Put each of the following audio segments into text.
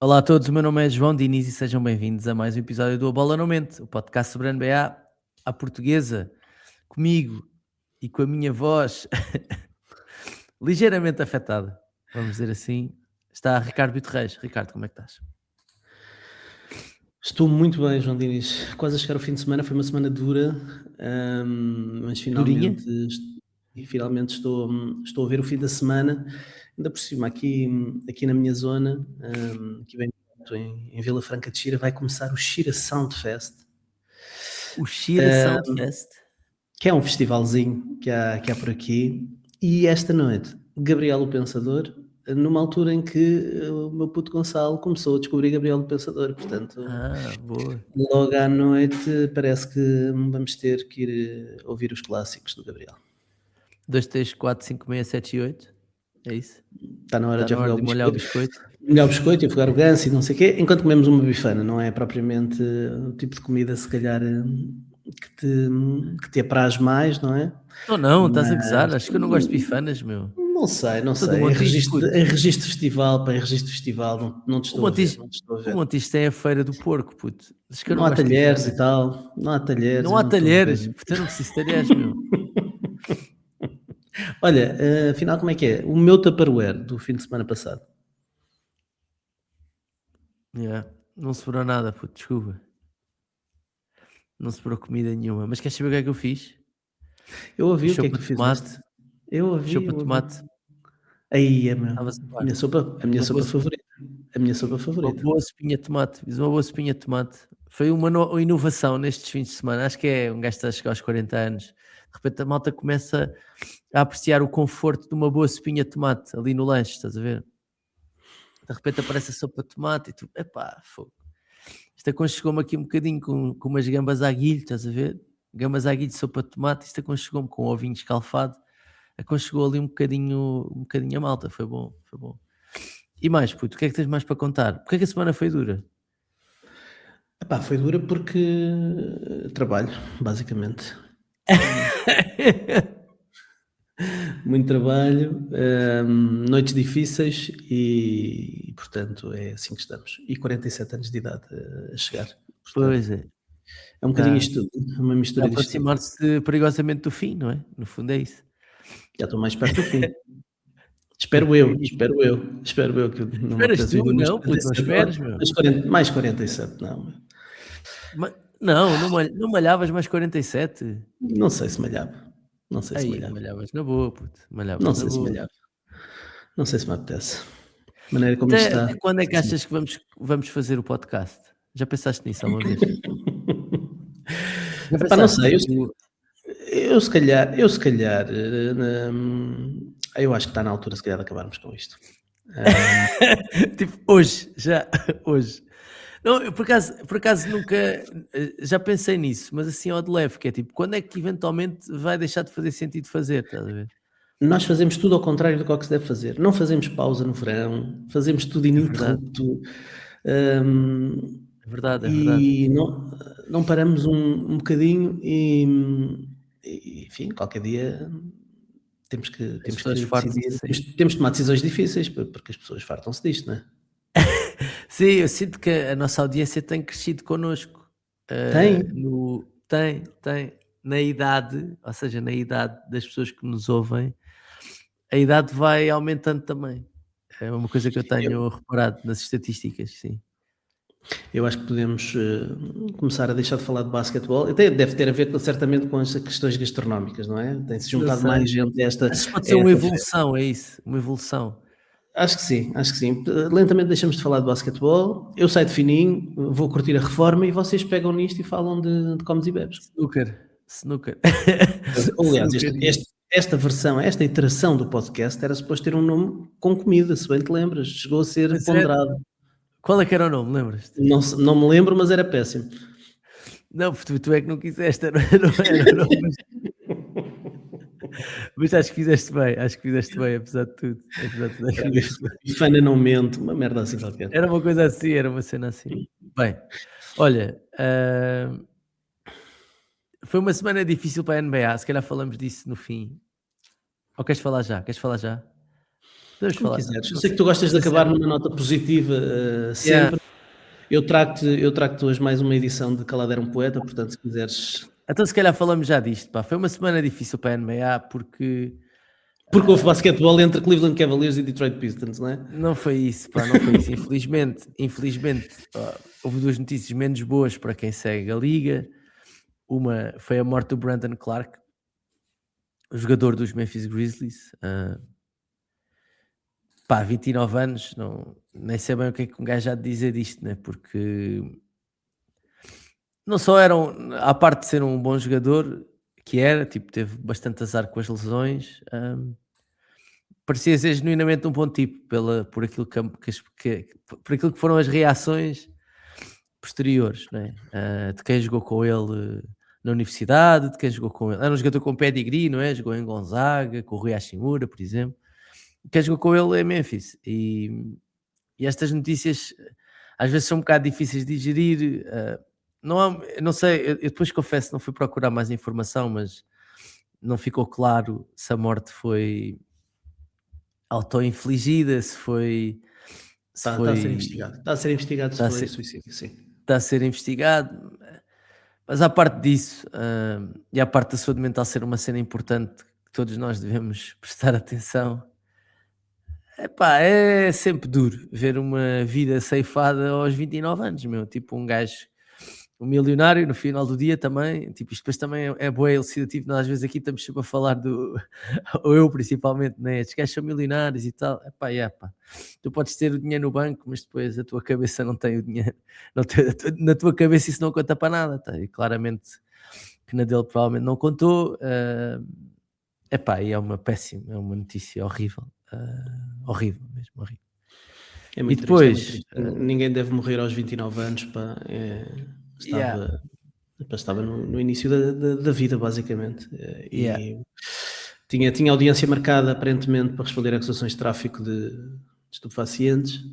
Olá a todos, o meu nome é João Diniz e sejam bem-vindos a mais um episódio do A Bola Não Mente, o podcast sobre a NBA à portuguesa, comigo e com a minha voz ligeiramente afetada, vamos dizer assim, está Ricardo Bito Reis. Ricardo, como é que estás? Estou muito bem, João Diniz. Quase a chegar ao fim de semana, foi uma semana dura, mas Durinha? finalmente estou a ver o fim da semana. Ainda por cima, aqui na minha zona, aqui bem perto, em Vila Franca de Xira, vai começar o Xira Sound Fest, O Shira ah, Soundfest? que é um festivalzinho que há por aqui. E esta noite, Gabriel o Pensador, numa altura em que o meu puto Gonçalo começou a descobrir Gabriel o Pensador, portanto. Ah, boa. Logo à noite parece que vamos ter que ir ouvir os clássicos do Gabriel. 2, 3, 4, 5, 6, 7 e 8, é isso? Está na hora Está de na hora afogar o de molhar o biscoito. biscoito? Molhar o biscoito e afogar o ganso e não sei o quê, enquanto comemos uma bifana, não é propriamente o tipo de comida se calhar que te apraz mais, não é? Não, não, estás a gozar, Mas acho que eu não gosto de bifanas, meu. não Sou do sei. Em Montijo, registro, puto. em registro festival, para em registro festival, não te O estou a ver, Montijo, não te estou a o ver. Montijo tem a feira do porco, puto. Diz que eu Não não há gosto de talheres bifanas. e tal, não há talheres, Não eu há não estou a talheres, ver. puto, eu não preciso de talheres, meu. Olha, afinal como é que é? O meu Tupperware do fim de semana passado. Yeah. Não sobrou nada, puto, desculpa. Não sobrou comida nenhuma. Mas queres saber o que é que eu fiz? Eu ouvi o que é que Sopa tu de tomate. fizeste. Eu ouvi, Sopa eu de ouvi. tomate. Aí, é meu, Estavas a a par. minha sopa, a minha Uma boa, sopa favorita. A minha sopa uma favorita. boa sopinha de tomate. Fiz uma boa sopinha de tomate. Foi uma inovação nestes fins de semana. Acho que é um gajo que está a chegar aos 40 anos. De repente a malta começa a apreciar o conforto de uma boa sopinha de tomate ali no lanche, estás a ver? De repente aparece a sopa de tomate e tu, epá, fogo. Isto aconchegou-me aqui um bocadinho com umas gambas à guilho, estás a ver? Gambas à guilho, sopa de tomate, isto aconchegou-me com um ovinho escalfado, aconchegou ali um bocadinho a malta, foi bom, foi bom. E mais, puto, o que é que tens mais para contar? Porque é que a semana foi dura? Epá, foi dura porque trabalho, basicamente. Muito trabalho, noites difíceis e, portanto, é assim que estamos. E 47 anos de idade a chegar, portanto, Pois é, é um bocadinho está isto tudo, é uma a mistura disto tudo. aproximar-se perigosamente do fim, não é? No fundo é isso. Já estou mais perto do fim. Porque Espero eu que não me esperas apeteça tu? ir nos Não, puto, não 47. esperes, meu. Mais 47 não. Não, não malhavas mais 47. Não sei se malhava. Não sei se Aí, malhava. malhavas na boa, puto, Não malhavas na sei se boa. malhava. Não sei se me apetece. A maneira como isto Até está. quando é que achas que vamos fazer o podcast? Já pensaste nisso alguma vez? Já Epá, não pensaste? sei, Tipo, eu acho que está na altura se calhar de acabarmos com isto. Hum, tipo, hoje, já, hoje. Não, eu por acaso nunca, já pensei nisso, mas assim ao de leve, que é tipo, quando é que eventualmente vai deixar de fazer sentido fazer, estás a ver? nós fazemos tudo ao contrário do que se deve fazer. Não fazemos pausa no verão, fazemos tudo É verdade, ininterrupto, hum, é verdade, é verdade. e não paramos um bocadinho enfim, qualquer dia temos que As temos pessoas que fartam-se decidir, de sair. temos de tomar decisões difíceis, porque as pessoas fartam-se disto, não é? Sim, eu sinto que a nossa audiência tem crescido connosco. Tem, Tem, na idade, ou seja, na idade das pessoas que nos ouvem, a idade vai aumentando também. É uma coisa que eu eu tenho reparado nas estatísticas, sim. eu acho que podemos, começar a deixar de falar de basquetebol, até deve ter a ver certamente com as questões gastronómicas, não é? Tem-se Eu juntado sei. mais gente a esta Acho que pode a ser uma esta festa. evolução, é isso, uma evolução. Acho que sim, acho que sim. Lentamente deixamos de falar de basquetebol, eu saio de fininho, vou curtir a reforma e vocês pegam nisto e falam de comes e bebes. Snooker. Aliás, Snooker e esta versão, esta iteração do podcast era suposto ter um nome com comida, se bem te lembras, chegou a ser pois é. ponderado. Qual é que era o nome, lembras-te? Não me lembro, mas era péssimo. Não, porque tu é que não quiseste, não era o nome, mas acho que fizeste bem, apesar de tudo, acho Era que fizeste bem. Bifana não mente, uma merda assim qualquer. Era uma coisa assim, era uma cena assim. Bem, olha, foi uma semana difícil para a NBA, se calhar falamos disso no fim. Ou queres falar já? Queres falar já? Podemos Como falar. quiseres. Eu Não sei que sei. tu gostas de Pode ser. acabar numa nota positiva, Yeah. sempre. Eu trago-te hoje mais uma edição de Calado Era um Poeta, portanto, se quiseres. Então, se calhar falamos já disto, pá. Foi uma semana difícil para a NBA porque Porque houve basquetebol entre Cleveland Cavaliers e Detroit Pistons, não é? não foi isso, pá, não foi isso. Infelizmente, pá, houve duas notícias menos boas para quem segue a liga. Uma foi a morte do Brandon Clark, o jogador dos Memphis Grizzlies. Pá, 29 anos, não, nem sei bem o que é que um gajo há de dizer disto, né? Porque não só eram, à parte de ser um bom jogador, que era, tipo, teve bastante azar com as lesões, parecia ser genuinamente um bom tipo, por aquilo por aquilo que foram as reações posteriores, né? De quem jogou com ele na universidade, de quem jogou com ele. Era um jogador com pedigree, não é? Jogou em Gonzaga, com o Rui Hashimura, por exemplo. Quem jogou com ele é Memphis. E estas notícias às vezes são um bocado difíceis de digerir. Não sei, eu depois confesso, não fui procurar mais informação, mas não ficou claro se a morte foi auto-infligida, se Está a ser foi investigado. Está a ser investigado se está a foi ser, suicídio, sim. está a ser investigado. Mas à parte disso, e à parte da saúde mental ser uma cena importante que todos nós devemos prestar atenção, epá, é sempre duro ver uma vida ceifada aos 29 anos, meu. Tipo, um gajo, um milionário no final do dia também. Tipo, isto depois também é bué elucidativo. Nós às vezes aqui estamos sempre a falar do, ou eu principalmente, né? Estes gajos são milionários e tal. Epá, pá. Tu podes ter o dinheiro no banco, mas depois a tua cabeça não tem o dinheiro. Não tem, na tua cabeça isso não conta para nada, tá? E claramente que na dele provavelmente não contou. Epá, e é uma péssima, é uma notícia horrível. Horrível mesmo, horrível. É E muito triste, é muito depois, triste. Ninguém deve morrer aos 29 anos, pá. yeah, Estava, pá, estava no início da vida, basicamente. yeah. E tinha audiência marcada, aparentemente, para responder a acusações de tráfico de estupefacientes.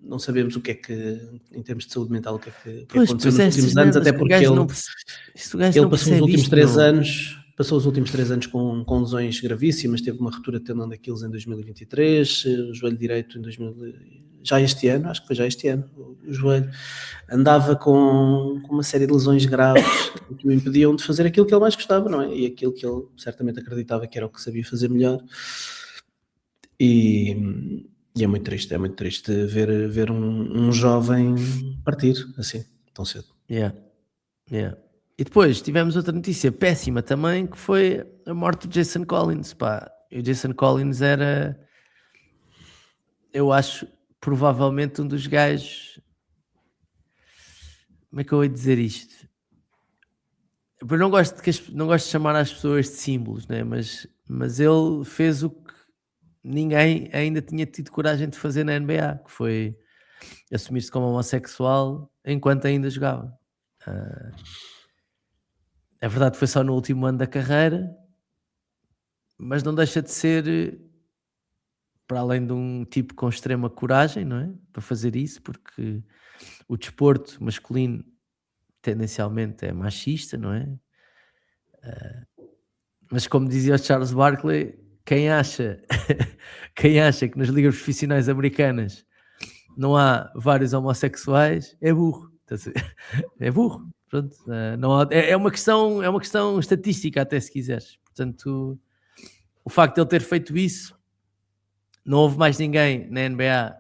Não sabemos o que é que, em termos de saúde mental, o que é que Pois, aconteceu pois nos é, estas últimos anos, merdas até que o porque gajo ele, não percebe, isto o gajo ele não passou os percebe últimos isto, 3 meu. anos, com lesões gravíssimas, teve uma ruptura de tendão daqueles em 2023, o joelho direito em 2000, já este ano, acho que foi já este ano, o joelho. Andava com uma série de lesões graves que o impediam de fazer aquilo que ele mais gostava, não é? E aquilo que ele certamente acreditava que era o que sabia fazer melhor. E é muito triste ver um jovem partir assim, tão cedo. Yeah, yeah. E depois tivemos outra notícia péssima também, que foi a morte do Jason Collins, pá. E o Jason Collins era, eu acho, provavelmente um dos gajos, como é que eu ia dizer isto? Eu não gosto de chamar as pessoas de símbolos, né? Mas ele fez o que ninguém ainda tinha tido coragem de fazer na NBA, que foi assumir-se como homossexual enquanto ainda jogava. É verdade que foi só no último ano da carreira, mas não deixa de ser, para além de um tipo com extrema coragem, não é? Para fazer isso, porque o desporto masculino tendencialmente é machista, não é? Mas como dizia o Charles Barkley, quem acha, quem acha que nas ligas profissionais americanas não há vários homossexuais é burro. É burro. Pronto, não há, é uma questão estatística, até se quiseres. Portanto, o facto de ele ter feito isso, não houve mais ninguém na NBA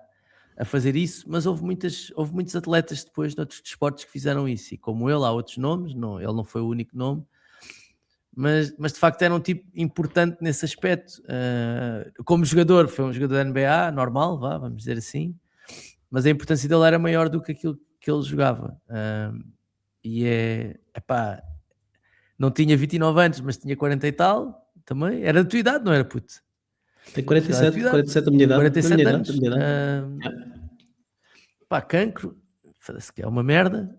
a fazer isso, mas houve muitos atletas depois noutros desportos que fizeram isso. E como ele, há outros nomes, não, ele não foi o único nome, mas de facto era um tipo importante nesse aspecto. Como jogador, foi um jogador da NBA, normal, vamos dizer assim, mas a importância dele era maior do que aquilo que ele jogava. E epá, não tinha 29 anos, mas tinha 40 e tal, também. Era da tua idade, não era, puto? Tem Era da tua 47, idade, 47 da minha idade, da minha 47 idade, da anos. minha idade. Pá, cancro, foda-se que é uma merda.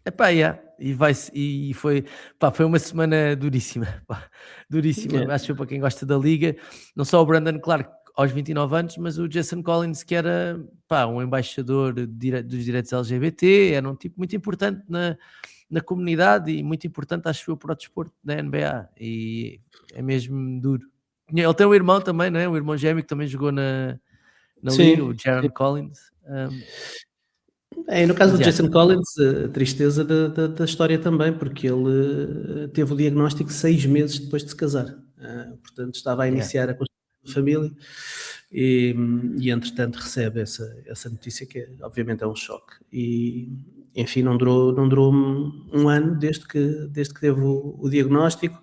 Epá, yeah. E foi, pá, foi uma semana duríssima, pá, duríssima. É. Acho que foi para quem gosta da liga, não só o Brandon Clark aos 29 anos, mas o Jason Collins, que era, pá, um embaixador dos direitos LGBT, era um tipo muito importante na comunidade e muito importante, acho eu, para o desporto da NBA. E é mesmo duro. Ele tem um irmão também, não é? Um irmão gêmeo que também jogou na Liga, o Sim, Jaron sim. Collins. No caso Mas do já, Jason Collins, a tristeza da história também, porque ele teve o diagnóstico 6 meses depois de se casar. Portanto, estava a yeah. iniciar a construção da família e entretanto recebe essa notícia que obviamente é um choque. E enfim, não durou um ano desde que teve o diagnóstico.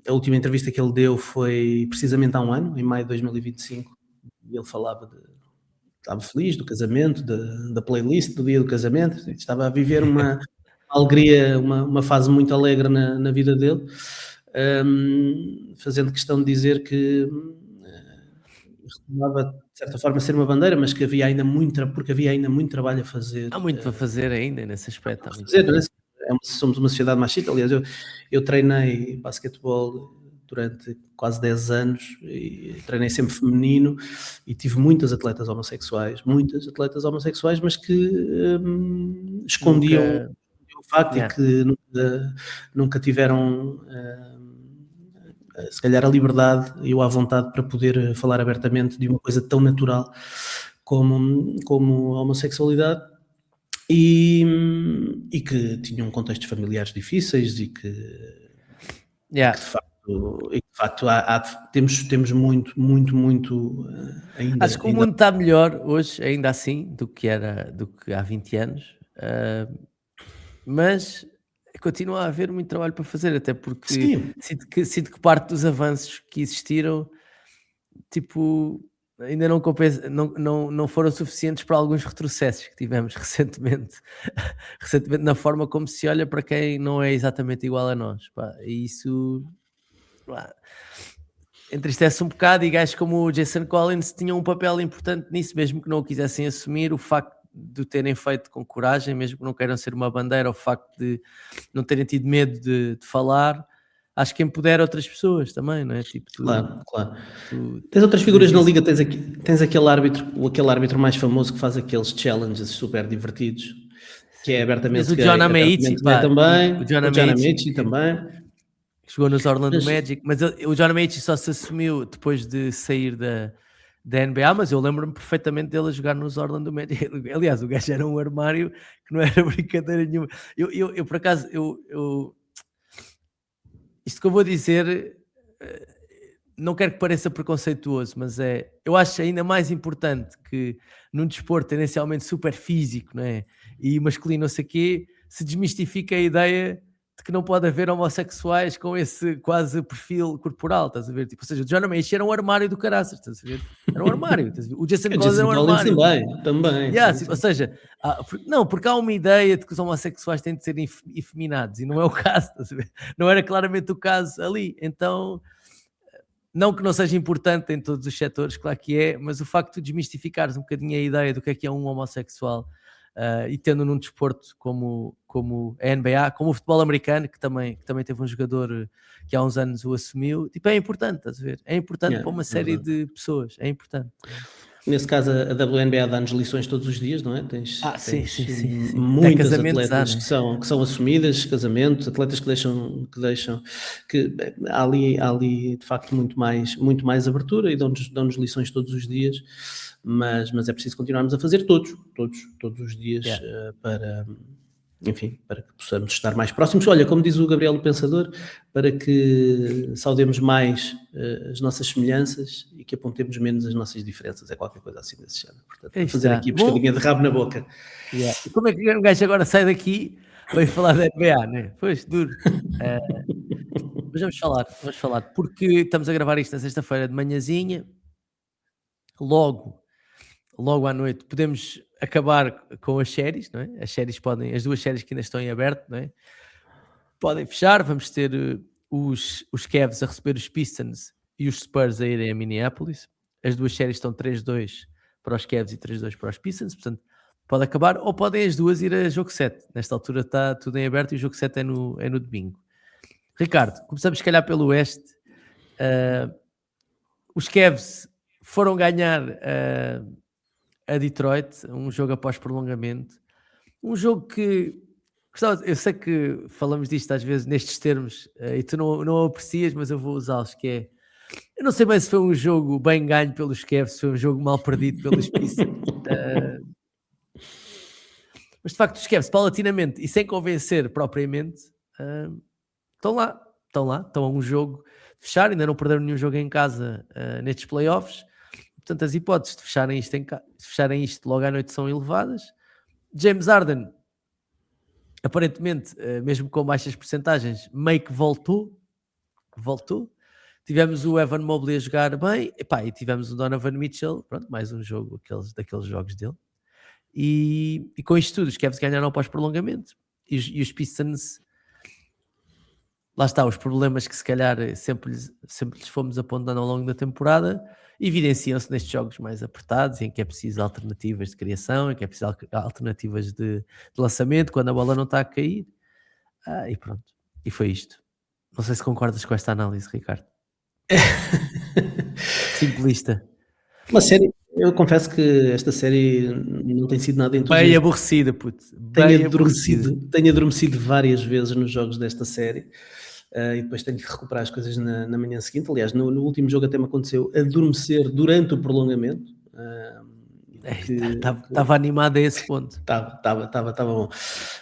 A última entrevista que ele deu foi precisamente há um ano, em maio de 2025, e ele falava estava feliz do casamento, da playlist do dia do casamento, estava a viver uma alegria, uma fase muito alegre na vida dele, fazendo questão de dizer que retomava de certa forma ser uma bandeira, mas que havia ainda porque havia ainda muito trabalho a fazer. Há muito para fazer ainda nesse aspecto. Há muito para Fazer, não é? fazer. Somos uma sociedade machista. Aliás, eu treinei basquetebol durante quase 10 anos e treinei sempre feminino e tive muitas atletas homossexuais, mas que escondiam Nunca. o facto e Yeah. que nunca tiveram se calhar a liberdade e a vontade para poder falar abertamente de uma coisa tão natural como a homossexualidade e que tinham contextos familiares difíceis e que Yeah. de facto temos muito Acho que o ainda mundo está melhor hoje, ainda assim, do que há 20 anos. Mas continua a haver muito trabalho para fazer, até porque sim, sinto que parte dos avanços que existiram, tipo, ainda não compensa, não foram suficientes para alguns retrocessos que tivemos recentemente na forma como se olha para quem não é exatamente igual a nós, pá, e isso, pá, entristece um bocado, e gajos como o Jason Collins tinham um papel importante nisso, mesmo que não o quisessem assumir, o facto de o terem feito com coragem, mesmo que não queiram ser uma bandeira, o facto de não terem tido medo de falar, acho que empodera outras pessoas também, não é? Tipo, claro, claro. tu, Tens outras tu vês figuras na isso. liga, tens aquele árbitro mais famoso que faz aqueles challenges super divertidos, que é Sim. Tens abertamente o John gay, Amaechi, abertamente gay pá, o também, John o John Amaechi, Amici também, que jogou nos Orlando mas Magic, mas o John Amaechi só se assumiu depois de sair da NBA, mas eu lembro-me perfeitamente dele a jogar nos Orlando Magic. Aliás, o gajo era um armário que não era brincadeira nenhuma. Eu por acaso, isto que eu vou dizer, eh, não quero que pareça preconceituoso, mas eu acho ainda mais importante que num desporto tendencialmente super físico, não é? E masculino, não sei quê, se desmistifica a ideia de que não pode haver homossexuais com esse quase perfil corporal, estás a ver? Tipo, ou seja, o John Mace era um armário do caraças, estás a ver? Era um armário, estás a ver? O Jason o Collins era Jason um Collins armário. também, Yeah, sim, ou sim. seja, não, porque há uma ideia de que os homossexuais têm de ser efeminados e não é o caso, estás a ver? Não era claramente o caso ali, então não que não seja importante em todos os setores, claro que é, mas o facto de desmistificares um bocadinho a ideia do que é um homossexual, e tendo num desporto como a NBA, como o futebol americano, que também teve um jogador que há uns anos o assumiu, tipo, é importante, estás a ver? É importante Yeah, para uma é série verdade. de pessoas, é importante. Nesse caso, a WNBA dá-nos lições todos os dias, não é? Tens, Sim, tens sim, sim, sim. Até muitas casamentos há, atletas né? que são assumidas, casamentos, atletas que há ali de facto muito mais abertura e dão-nos lições todos os dias, mas é preciso continuarmos a fazer todos os dias Yeah. enfim, para que possamos estar mais próximos. Olha, como diz o Gabriel o Pensador, para que saudemos mais as nossas semelhanças e que apontemos menos as nossas diferenças. É qualquer coisa assim desse género. Portanto, Aí para fazer está. aqui a Bom, pescadinha de rabo na boca. yeah. E como é que um gajo agora sai daqui para ir falar da NBA, né? Pois, duro. Eh, mas vamos falar, porque estamos a gravar isto na sexta-feira de manhãzinha, logo, logo à noite podemos acabar com as séries, não é? As duas séries que ainda estão em aberto, não é? Podem fechar, vamos ter os Cavs a receber os Pistons e os Spurs a irem a Minneapolis. As duas séries estão 3-2 para os Cavs e 3-2 para os Pistons, portanto pode acabar, ou podem as duas ir a jogo 7. Nesta altura está tudo em aberto e o jogo 7 é no domingo. Ricardo, começamos se calhar pelo Oeste. Uh, os Cavs foram ganhar a Detroit, um jogo após prolongamento. Um jogo que Gostava, eu sei que falamos disto às vezes nestes termos e tu não aprecias, mas eu vou usá-los, que é, eu não sei bem se foi um jogo bem ganho pelos Cavs, se foi um jogo mal perdido pelos Pistons, mas de facto os Cavs, paulatinamente e sem convencer propriamente, ah, estão lá, estão a um jogo de fechar, ainda não perderam nenhum jogo em casa nestes playoffs, portanto as hipóteses de fecharem isto, de fecharem isto logo à noite são elevadas. James Harden, aparentemente, mesmo com baixas percentagens, meio que voltou. Tivemos o Evan Mobley a jogar bem, epá, e tivemos o Donovan Mitchell, pronto, mais um jogo daqueles jogos dele. E com isto tudo, os Cavs ganharam após prolongamento e os Pistons, lá está, os problemas que se calhar sempre lhes fomos apontando ao longo da temporada, evidenciam-se nestes jogos mais apertados, em que é preciso alternativas de criação, em que é preciso alternativas de lançamento, quando a bola não está a cair. E pronto, e foi isto. Não sei se concordas com esta análise, Ricardo. Simplista. Uma série, eu confesso que esta série não tem sido nada Bem entusiasmante. aborrecida, puto. Bem aborrecida. Tenho adormecido várias vezes nos jogos desta série. E depois tenho que recuperar as coisas na manhã seguinte. Aliás, no último jogo até me aconteceu adormecer durante o prolongamento. Estava animado a esse ponto. Estava bom.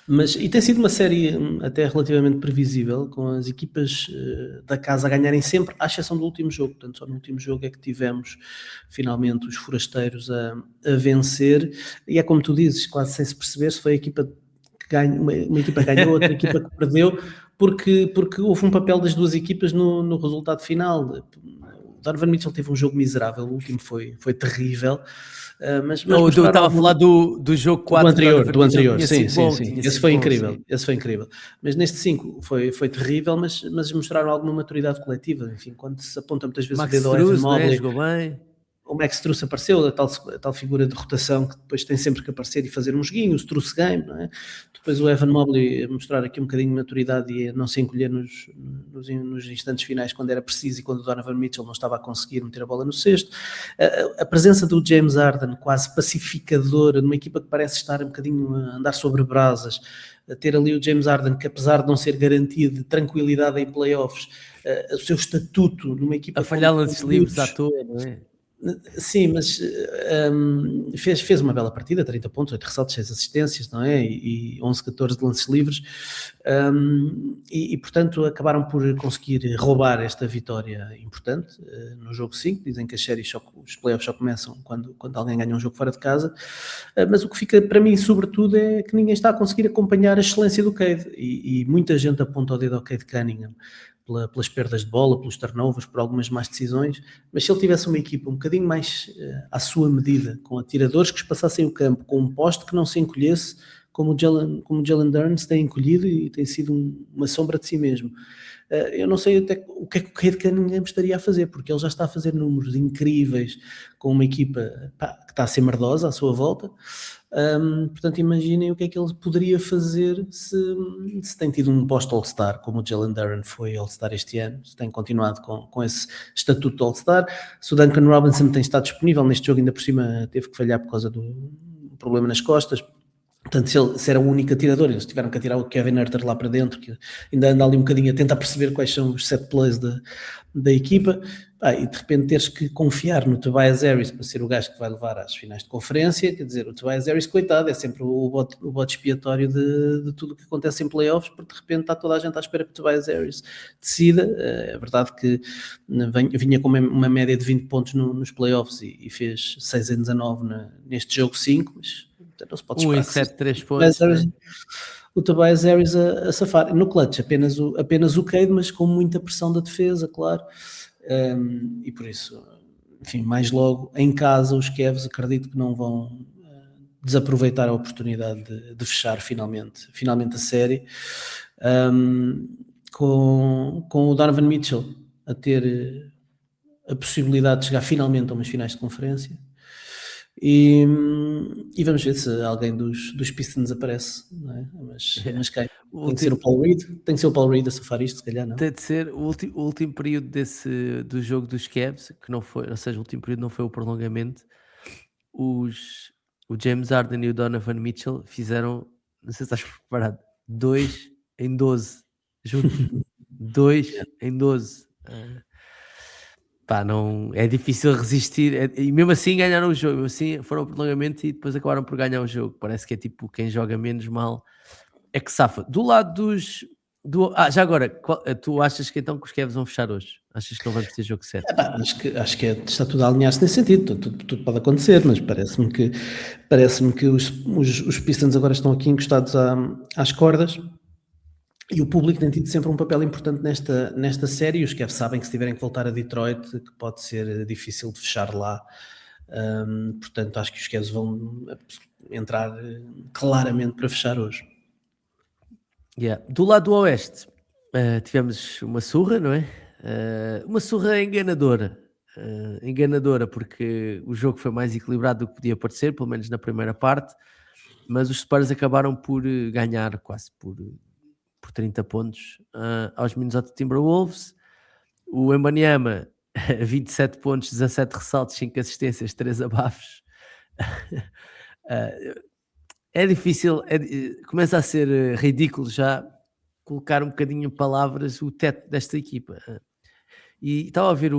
Mas, e tem sido uma série até relativamente previsível, com as equipas da casa a ganharem sempre, à exceção do último jogo. Portanto, só no último jogo é que tivemos finalmente os forasteiros a vencer. E é como tu dizes, quase sem se perceber se foi a equipa que ganhou, uma equipa ganhou, outra equipa que perdeu, porque houve um papel das duas equipas no resultado final. O Donovan Mitchell teve um jogo miserável, o último foi terrível. Mas eu estava a falar do jogo 4 do anterior, sim. Esse foi incrível, sim. esse foi incrível. Mas neste 5 foi terrível, mas mostraram alguma maturidade coletiva. Enfim, quando se aponta muitas vezes Max o dedo ao Evan Mobley, né? Jogou bem. O Max Strus apareceu, a tal figura de rotação que depois tem sempre que aparecer e fazer um joguinho, o Strus Game, não é? Depois o Evan Mobley a mostrar aqui um bocadinho de maturidade e a não se encolher nos instantes finais quando era preciso e quando o Donovan Mitchell não estava a conseguir meter a bola no cesto. A presença do James Harden, quase pacificadora, numa equipa que parece estar um bocadinho a andar sobre brasas, a ter ali o James Harden, que apesar de não ser garantia de tranquilidade em playoffs, o seu estatuto numa equipa... A falhar lances livres à toa, não é? Sim, mas fez uma bela partida, 30 pontos, 8 ressaltos, 6 assistências, não é? E 11, 14 de lances livres, e portanto acabaram por conseguir roubar esta vitória importante no jogo 5. Dizem que as séries os playoffs só começam quando alguém ganha um jogo fora de casa, mas o que fica para mim sobretudo é que ninguém está a conseguir acompanhar a excelência do Cade, e muita gente aponta o dedo ao Cade Cunningham pelas perdas de bola, pelos turnovers, por algumas más decisões, mas se ele tivesse uma equipa um bocadinho mais à sua medida, com atiradores que espaçassem o campo, com um poste que não se encolhesse, como o Jalen Duren se tem encolhido e tem sido uma sombra de si mesmo. Eu não sei até o que é que o Cade Cunningham estaria a fazer, porque ele já está a fazer números incríveis com uma equipa que está a ser merdosa à sua volta. Portanto, imaginem o que é que ele poderia fazer se tem tido um post-All-Star, como o Jalen Duren foi All-Star este ano, se tem continuado com esse estatuto de All-Star, se o Duncan Robinson tem estado disponível neste jogo, ainda por cima teve que falhar por causa do problema nas costas. Portanto, se era o único atirador, eles tiveram que atirar o Kevin Huerter lá para dentro, que ainda anda ali um bocadinho a tentar perceber quais são os set plays da equipa, e de repente teres que confiar no Tobias Harris para ser o gajo que vai levar às finais de conferência. Quer dizer, o Tobias Harris, coitado, é sempre o bote expiatório de tudo o que acontece em playoffs, porque de repente está toda a gente à espera que o Tobias Harris decida. É verdade que vinha com uma média de 20 pontos nos playoffs e fez 6-19 neste jogo 5, mas não se pode esperar. 7, 3 pontos. O Tobias Harris a safar. No clutch, apenas o Cade, mas com muita pressão da defesa, claro. E por isso, enfim, mais logo em casa, os Cavs acredito que não vão desaproveitar a oportunidade de fechar finalmente a série, com o Donovan Mitchell a ter a possibilidade de chegar finalmente a umas finais de conferência. E vamos ver se alguém dos Pistons aparece, não é? Mas quem? Tem que ser o Paul Reed? Tem que ser o Paul Reed a safar isto, se calhar, não? Tem de ser o último período do jogo dos Cavs, que não foi, ou seja, o último período não foi o prolongamento. O James Harden e o Donovan Mitchell fizeram, não sei se estás preparado, 2 em 12 juntos. 2 em 12. Pá, não, é difícil resistir. E mesmo assim ganharam o jogo. Mesmo assim foram ao prolongamento e depois acabaram por ganhar o jogo. Parece que é tipo quem joga menos mal é que safa. Do lado dos. Já agora, tu achas que então que os Cavs vão fechar hoje? Achas que não vamos ter jogo 7? Epá, acho que está tudo a alinhar-se nesse sentido, tudo pode acontecer, mas parece-me que os Pistons agora estão aqui encostados às cordas e o público tem tido sempre um papel importante nesta série, e os Cavs sabem que se tiverem que voltar a Detroit, que pode ser difícil de fechar lá. Portanto, acho que os Cavs vão entrar claramente para fechar hoje. Yeah. Do lado do Oeste, tivemos uma surra, não é? Uma surra enganadora. Enganadora, porque o jogo foi mais equilibrado do que podia parecer, pelo menos na primeira parte, mas os Spurs acabaram por ganhar quase por 30 pontos aos Minnesota Timberwolves. O Wembanyama, 27 pontos, 17 ressaltos, 5 assistências, 3 abafos. É difícil, começa a ser ridículo já colocar um bocadinho em palavras o teto desta equipa. E estava a ver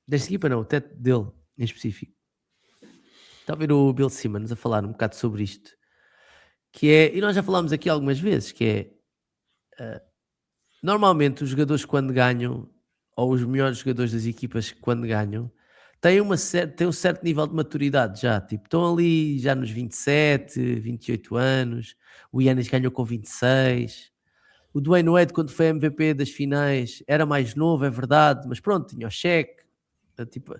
desta equipa não, o teto dele em específico. Estava a ver o Bill Simmons a falar um bocado sobre isto, que é, e nós já falámos aqui algumas vezes, que é, normalmente os jogadores quando ganham, ou os melhores jogadores das equipas quando ganham, têm um certo nível de maturidade já, tipo, estão ali já nos 27, 28 anos, o Giannis ganhou com 26, o Dwayne Wade quando foi MVP das finais era mais novo, é verdade, mas pronto, tinha o cheque, tipo,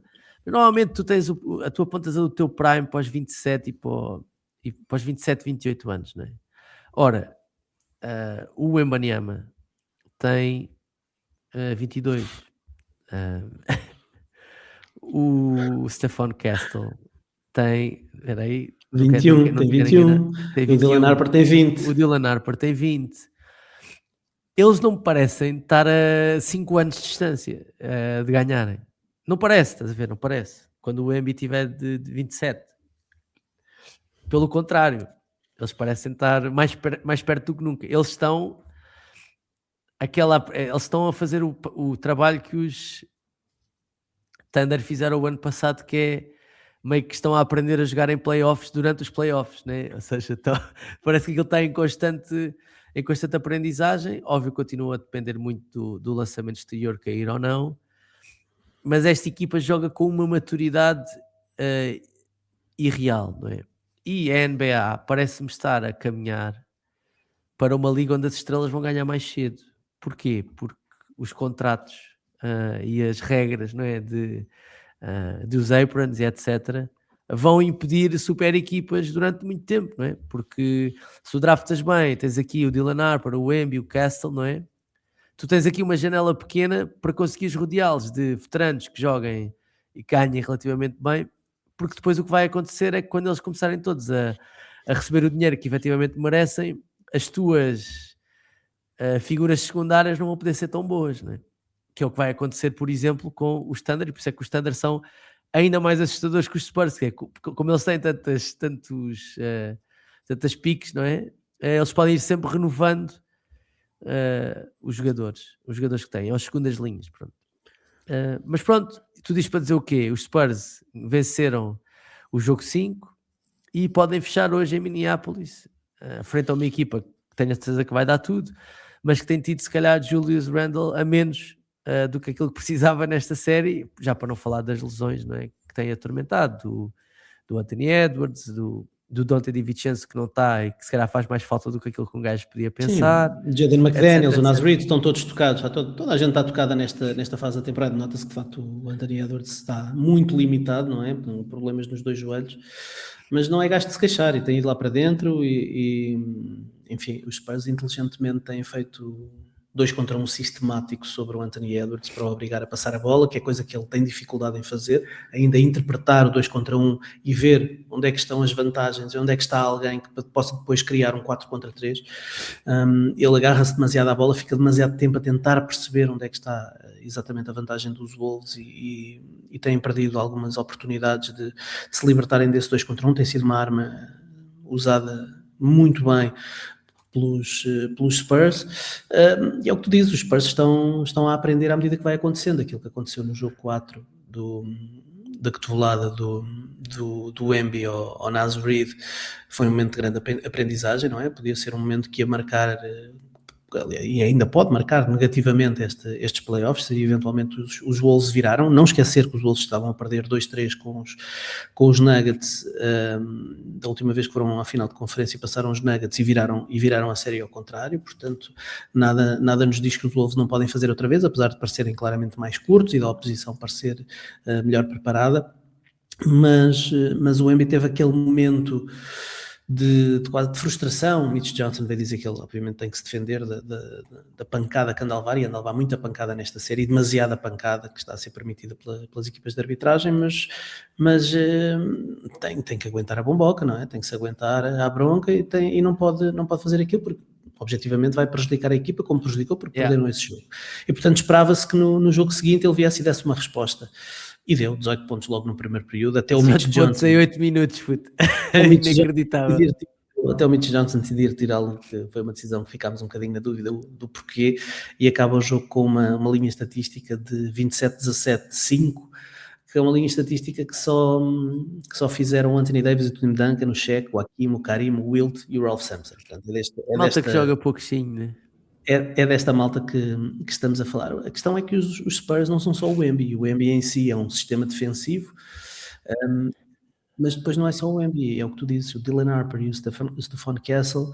normalmente tu tens a tua pontas do teu prime para os 27 e para os 27, 28 anos, não é? Ora, o Wembanyama tem 22. O Stephon Castle tem. Peraí. 21, tem 21. Tem 21. O Dylan Harper tem 20. O Dylan Harper tem 20. Eles não me parecem estar a 5 anos de distância de ganharem. Não parece, estás a ver? Não parece. Quando o Embiid tiver de 27. Pelo contrário, eles parecem estar mais perto do que nunca. Eles estão a fazer o trabalho que os Thunder fizeram o ano passado, que é meio que estão a aprender a jogar em playoffs durante os playoffs, né? Ou seja, parece que aquilo está em constante aprendizagem. Óbvio que continua a depender muito do lançamento exterior cair ou não, mas esta equipa joga com uma maturidade irreal, não é? E a NBA parece-me estar a caminhar para uma liga onde as estrelas vão ganhar mais cedo. Porquê? Porque os contratos e as regras, não é, dos aprons e etc., vão impedir super equipas durante muito tempo, não é? Porque se o draftas bem, tens aqui o Dylan Harper, o Embiid, o Castle, não é? Tu tens aqui uma janela pequena para conseguires rodeá-los de veteranos que joguem e ganhem relativamente bem, porque depois o que vai acontecer é que quando eles começarem todos a receber o dinheiro que efetivamente merecem, as tuas figuras secundárias não vão poder ser tão boas, não é? Que é o que vai acontecer, por exemplo, com os Thunder, e por isso é que os Thunder são ainda mais assustadores que os Spurs, que é como eles têm tantas piques, não é? Eles podem ir sempre renovando os jogadores que têm, as segundas linhas, pronto. Mas pronto, tudo isto para dizer o quê? Os Spurs venceram o jogo 5 e podem fechar hoje em Minneapolis, frente a uma equipa que tenho a certeza que vai dar tudo, mas que tem tido se calhar Julius Randle a menos do que aquilo que precisava nesta série, já para não falar das lesões, não é? Que tem atormentado, do Anthony Edwards, do Donte DiVincenzo, que não está e que se calhar faz mais falta do que aquilo que um gajo podia pensar. Sim, Jaden McDaniels, o Naz Reid, estão todos tocados, toda a gente está tocada nesta fase da temporada. Nota-se que de facto o Anthony Edwards está muito limitado, não é? Problemas nos dois joelhos, mas não é gasto de se queixar e tem ido lá para dentro e enfim, os Spurs inteligentemente têm feito 2 contra 1 sistemático sobre o Anthony Edwards para o obrigar a passar a bola, que é coisa que ele tem dificuldade em fazer, ainda interpretar o 2 contra 1 e ver onde é que estão as vantagens e onde é que está alguém que possa depois criar um 4 contra 3. Ele agarra-se demasiado à bola, fica demasiado tempo a tentar perceber onde é que está exatamente a vantagem dos Wolves e têm perdido algumas oportunidades de se libertarem desse 2 contra 1. Tem sido uma arma usada muito bem pelos Spurs. E é o que tu dizes, os Spurs estão a aprender à medida que vai acontecendo. Aquilo que aconteceu no jogo 4 da cotovelada do Wemby ao Naz Reid foi um momento de grande aprendizagem, não é? Podia ser um momento que ia marcar, e ainda pode marcar negativamente estes playoffs, se eventualmente os Wolves viraram. Não esquecer que os Wolves estavam a perder 2-3 com os Nuggets, da última vez que foram à final de conferência, passaram os Nuggets e viraram a série ao contrário. Portanto, nada nos diz que os Wolves não podem fazer outra vez, apesar de parecerem claramente mais curtos e da oposição parecer melhor preparada. Mas o Embiid teve aquele momento de quase de frustração. Mitch Johnson veio dizer que ele obviamente tem que se defender da pancada que anda a levar, e anda a levar muita pancada nesta série, e demasiada pancada que está a ser permitida pelas equipas de arbitragem, mas tem que aguentar a bomboca, não é? Tem que se aguentar à bronca, e não pode fazer aquilo, porque objetivamente vai prejudicar a equipa, como prejudicou, porque perderam esse jogo. E portanto esperava-se que no jogo seguinte ele viesse e desse uma resposta. E deu 18 pontos logo no primeiro período, até o Mitch Johnson em 8 minutos, puto. Inacreditável. Até o Mitch Johnson decidir tirá-lo, que foi uma decisão que ficámos um bocadinho na dúvida do porquê, e acaba o jogo com uma linha estatística de 27-17-5, que é uma linha estatística que só fizeram o Anthony Davis, o Tim Duncan, o Shaq, o Hakim, o Karim, o Wilt e o Ralph Sampson. Portanto, Malta que joga pouquinho, né? É desta malta que estamos a falar. A questão é que os Spurs não são só o Wemby. O Wemby em si é um sistema defensivo, mas depois não é só o Wemby, é o que tu dizes. O Dylan Harper e o Stephon Castle,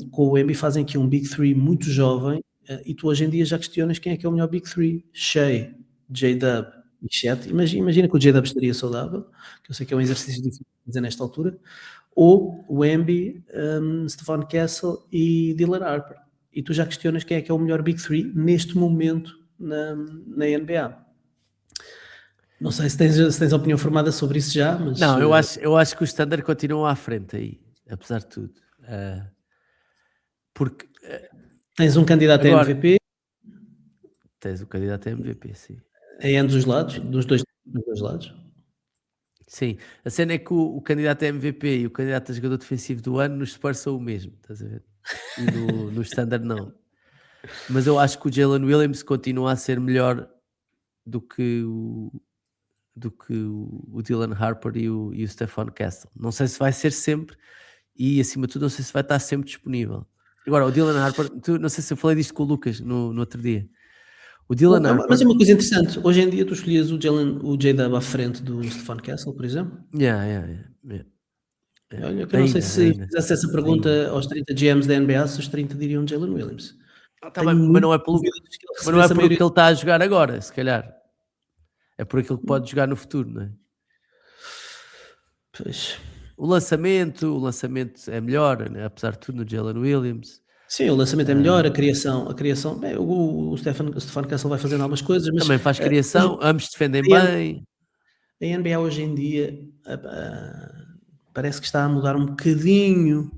com o Wemby, fazem aqui um Big Three muito jovem, e tu hoje em dia já questionas quem é que é o melhor Big Three. Shea, J-Dub e Chet. Imagina que o J-Dub estaria saudável, que eu sei que é um exercício difícil de fazer nesta altura, ou o Wemby, Stephon Castle e Dylan Harper. E tu já questionas quem é que é o melhor Big Three neste momento na NBA. Não sei se tens opinião formada sobre isso já, mas... Não, eu acho que o Standard continua à frente aí, apesar de tudo. Porque... tens um candidato agora, a MVP. Tens o candidato a MVP, sim. Em ambos os lados, dos dois lados. Sim, a cena é que o candidato a MVP e o candidato a jogador defensivo do ano nos Spurs são o mesmo, estás a ver? E no Standard não. Mas eu acho que o Jalen Williams continua a ser melhor do que o Dylan Harper e o Stephon Castle. Não sei se vai ser sempre, e acima de tudo não sei se vai estar sempre disponível. Agora, o Dylan Harper, não sei se eu falei disto com o Lucas no outro dia. O Dylan Harper... Mas é uma coisa interessante. Hoje em dia tu escolhias o J-Dub à frente do Stephon Castle, por exemplo? Yeah. Olha, que eu não sei se fizesse essa pergunta aos 30 GMs da NBA, se os 30 diriam Jalen Williams. Mas não é por que ele está a jogar agora, se calhar. É por aquilo que pode jogar no futuro, não é? Pois. O lançamento é melhor, né? Apesar de tudo, no Jalen Williams. Sim, o lançamento é melhor, a criação, bem, o Stephon Castle vai fazendo algumas coisas, mas também faz criação, ambos defendem bem. A NBA hoje em dia parece que está a mudar um bocadinho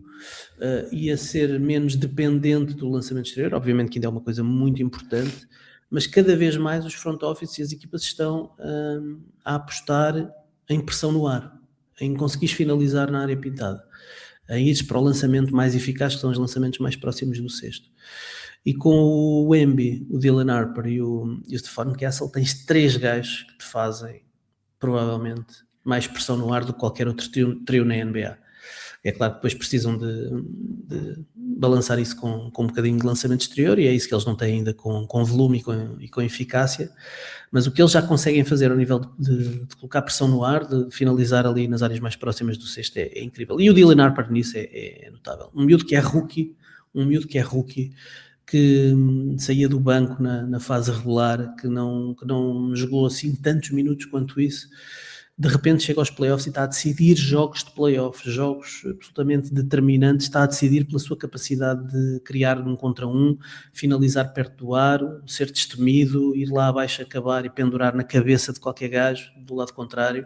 e a ser menos dependente do lançamento exterior. Obviamente que ainda é uma coisa muito importante, mas cada vez mais os front office e as equipas estão a apostar em pressão no ar, em conseguir finalizar na área pintada, em ir para o lançamento mais eficaz, que são os lançamentos mais próximos do cesto. E com o Wemby, o Dylan Harper e o Stephon Castle, tens 3 gajos que te fazem provavelmente mais pressão no ar do que qualquer outro trio na NBA. É claro que depois precisam de balançar isso com um bocadinho de lançamento exterior, e é isso que eles não têm ainda com volume e com eficácia, mas o que eles já conseguem fazer ao nível de colocar pressão no ar, de finalizar ali nas áreas mais próximas do cesto, é incrível. E o Dylan Harper nisso é notável. Um miúdo que é rookie, que saía do banco na fase regular, que não jogou assim tantos minutos quanto isso, de repente chega aos playoffs e está a decidir jogos de playoffs, jogos absolutamente determinantes, está a decidir pela sua capacidade de criar 1 contra 1, finalizar perto do aro, ser destemido, ir lá abaixo acabar e pendurar na cabeça de qualquer gajo do lado contrário,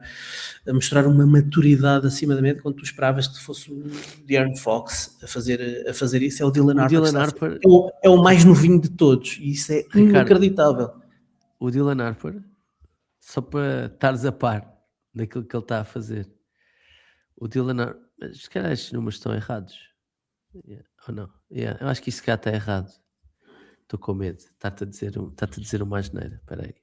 a mostrar uma maturidade acima da média, quando tu esperavas que fosse o De'Aaron Fox a fazer isso. É o Dylan Harper. É o mais novinho de todos, e isso é inacreditável. O Dylan Harper, só para estares a par daquilo que ele está a fazer, o Dylan Harper, se calhar estes números estão errados. Ou não? Eu acho que isso cá está errado. Estou com medo. Está-te a dizer uma asneira. Espera aí.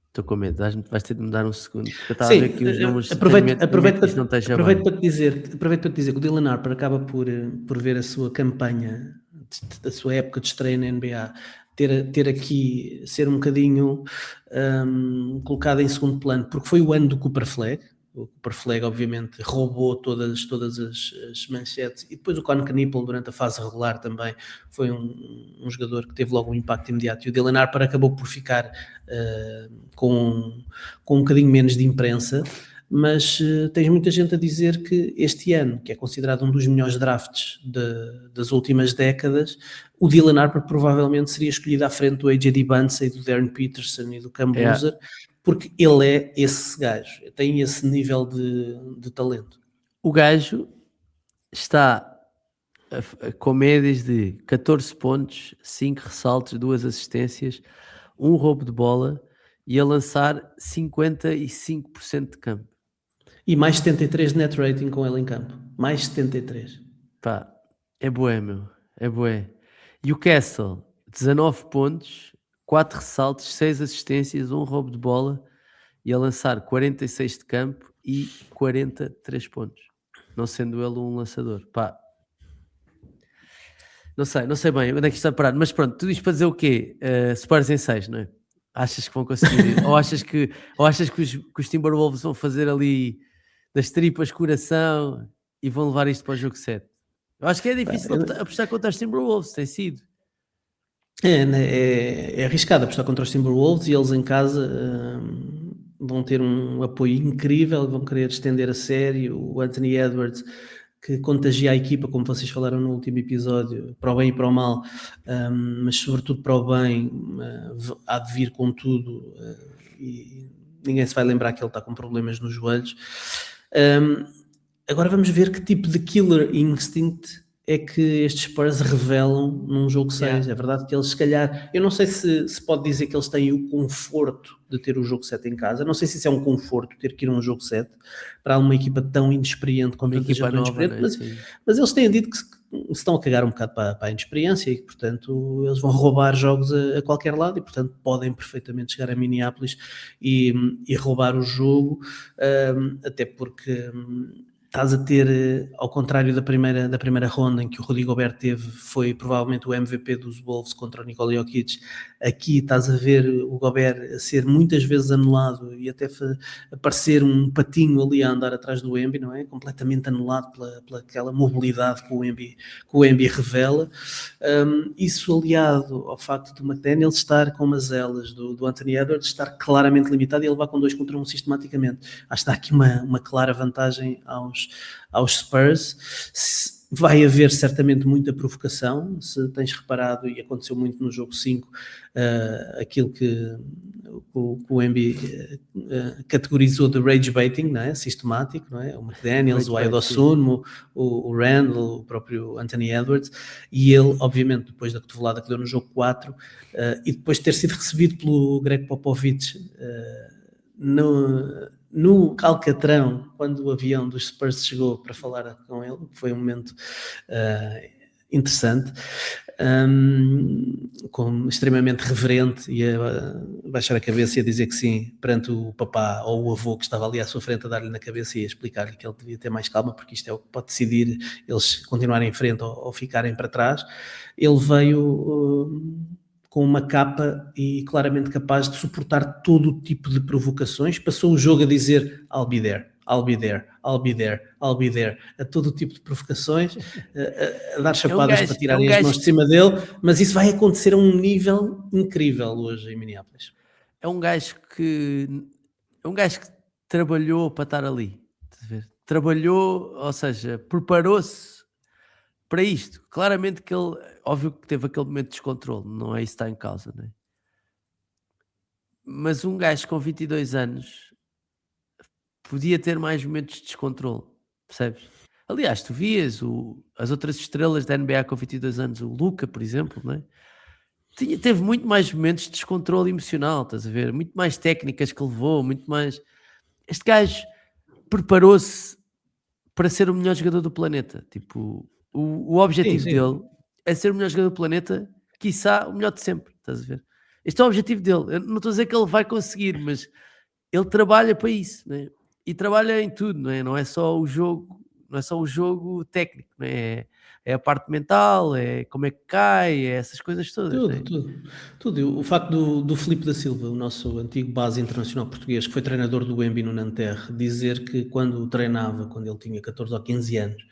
Estou com medo. Vais ter de me dar um segundo. Porque eu estava a ver Sim, aqui os números. aproveito, Tenho medo aproveito, que isto não para, esteja bem. aproveito para te dizer que o Dylan Harper acaba por ver a sua campanha, da sua época de estreia na NBA, ter aqui, ser um bocadinho colocado em segundo plano, porque foi o ano do Cooper Flag. O Cooper Flag, obviamente, roubou todas as manchetes, e depois o Con Knippel, durante a fase regular, também foi um jogador que teve logo um impacto imediato. E o Dylan Harper acabou por ficar com um bocadinho menos de imprensa, mas tens muita gente a dizer que este ano, que é considerado um dos melhores drafts das últimas décadas, o Dylan Harper provavelmente seria escolhido à frente do AJ Dibance, do Darren Peterson e do Cam Boozer, porque ele é esse gajo, tem esse nível de talento. O gajo está com médias de 14 pontos, 5 ressaltos, 2 assistências, 1 roubo de bola e a lançar 55% de campo. E mais 73 de net rating com ele em campo. Mais 73. Pá, é bué, meu. É bué. E o Castle, 19 pontos, 4 ressaltos, 6 assistências, 1 roubo de bola e a lançar 46 de campo e 43 pontos. Não sendo ele um lançador. Pá, não sei bem onde é que isto está parado, mas pronto, tudo isto para dizer o quê? Spurs em 6, não é? Achas que vão conseguir? ou achas que os Timberwolves vão fazer ali das tripas coração e vão levar isto para o jogo 7? Eu acho que é difícil apostar contra os Timberwolves, tem sido. É arriscado apostar contra os Timberwolves, e eles em casa vão ter um apoio incrível, vão querer estender a série. O Anthony Edwards, que contagia a equipa, como vocês falaram no último episódio, para o bem e para o mal, mas sobretudo para o bem, há de vir com tudo, e ninguém se vai lembrar que ele está com problemas nos joelhos. Agora vamos ver que tipo de killer instinct é que estes Spurs revelam num jogo 6. É verdade que eles, se calhar, eu não sei se pode dizer que eles têm o conforto de ter o jogo 7 em casa. Não sei se isso é um conforto, ter que ir a um jogo 7 para uma equipa tão inexperiente, com tanta gente nova, inexperiente, mas eles têm dito que se estão a cagar um bocado para a inexperiência, e portanto eles vão roubar jogos a qualquer lado, e portanto podem perfeitamente chegar a Minneapolis e roubar o jogo, até porque estás a ter, ao contrário da primeira ronda, em que o Rudy Gobert foi provavelmente o MVP dos Wolves contra o Nikola Jokic. Aqui estás a ver o Gobert a ser muitas vezes anulado e até aparecer um patinho ali a andar atrás do Embi, não é? Completamente anulado pela aquela mobilidade que o Embi revela. Isso aliado ao facto do McDaniels estar com umas elas do Anthony Edwards, estar claramente limitado e ele vai com 2 contra 1 sistematicamente. Acho que está aqui uma clara vantagem aos Spurs. Vai haver certamente muita provocação, se tens reparado, e aconteceu muito no jogo 5, aquilo que o Embi categorizou de rage baiting, não é? Sistemático, não é? O McDaniels, o Ayodosun, o Randall, o próprio Anthony Edwards, e ele, obviamente, depois da cotovelada que deu no jogo 4, e depois de ter sido recebido pelo Greg Popovich no Alcatrão, quando o avião dos Spurs chegou para falar com ele, foi um momento interessante, extremamente reverente, e a baixar a cabeça e a dizer que sim, perante o papá ou o avô que estava ali à sua frente, a dar-lhe na cabeça e a explicar-lhe que ele devia ter mais calma, porque isto é o que pode decidir eles continuarem em frente ou ficarem para trás. Ele veio com uma capa e claramente capaz de suportar todo o tipo de provocações. Passou o jogo a dizer I'll be there, I'll be there, I'll be there, I'll be there, a todo o tipo de provocações, a dar chapadas para tirarem as mãos de cima dele, mas isso vai acontecer a um nível incrível hoje em Minneapolis. É um gajo que trabalhou para estar ali, trabalhou, ou seja, preparou-se para isto. Claramente que ele, óbvio que teve aquele momento de descontrole, não é isso que está em causa, não é? Mas um gajo com 22 anos podia ter mais momentos de descontrole, percebes? Aliás, tu vias as outras estrelas da NBA com 22 anos, o Luka, por exemplo, não é? Teve muito mais momentos de descontrole emocional, estás a ver? Muito mais técnicas que levou, muito mais... Este gajo preparou-se para ser o melhor jogador do planeta. Tipo, O objetivo sim. dele é ser o melhor jogador do planeta, quiçá o melhor de sempre, estás a ver? Este é o objetivo dele. Eu não estou a dizer que ele vai conseguir, mas ele trabalha para isso, né? E trabalha em tudo, não é? Não é só o jogo, não é só o jogo técnico, não é? É a parte mental, é como é que cai, é essas coisas todas, Tudo, né? tudo, tudo. E o facto do Filipe da Silva, o nosso antigo base internacional português, que foi treinador do Wemby no Nanterre, dizer que quando treinava, quando ele tinha 14 ou 15 anos,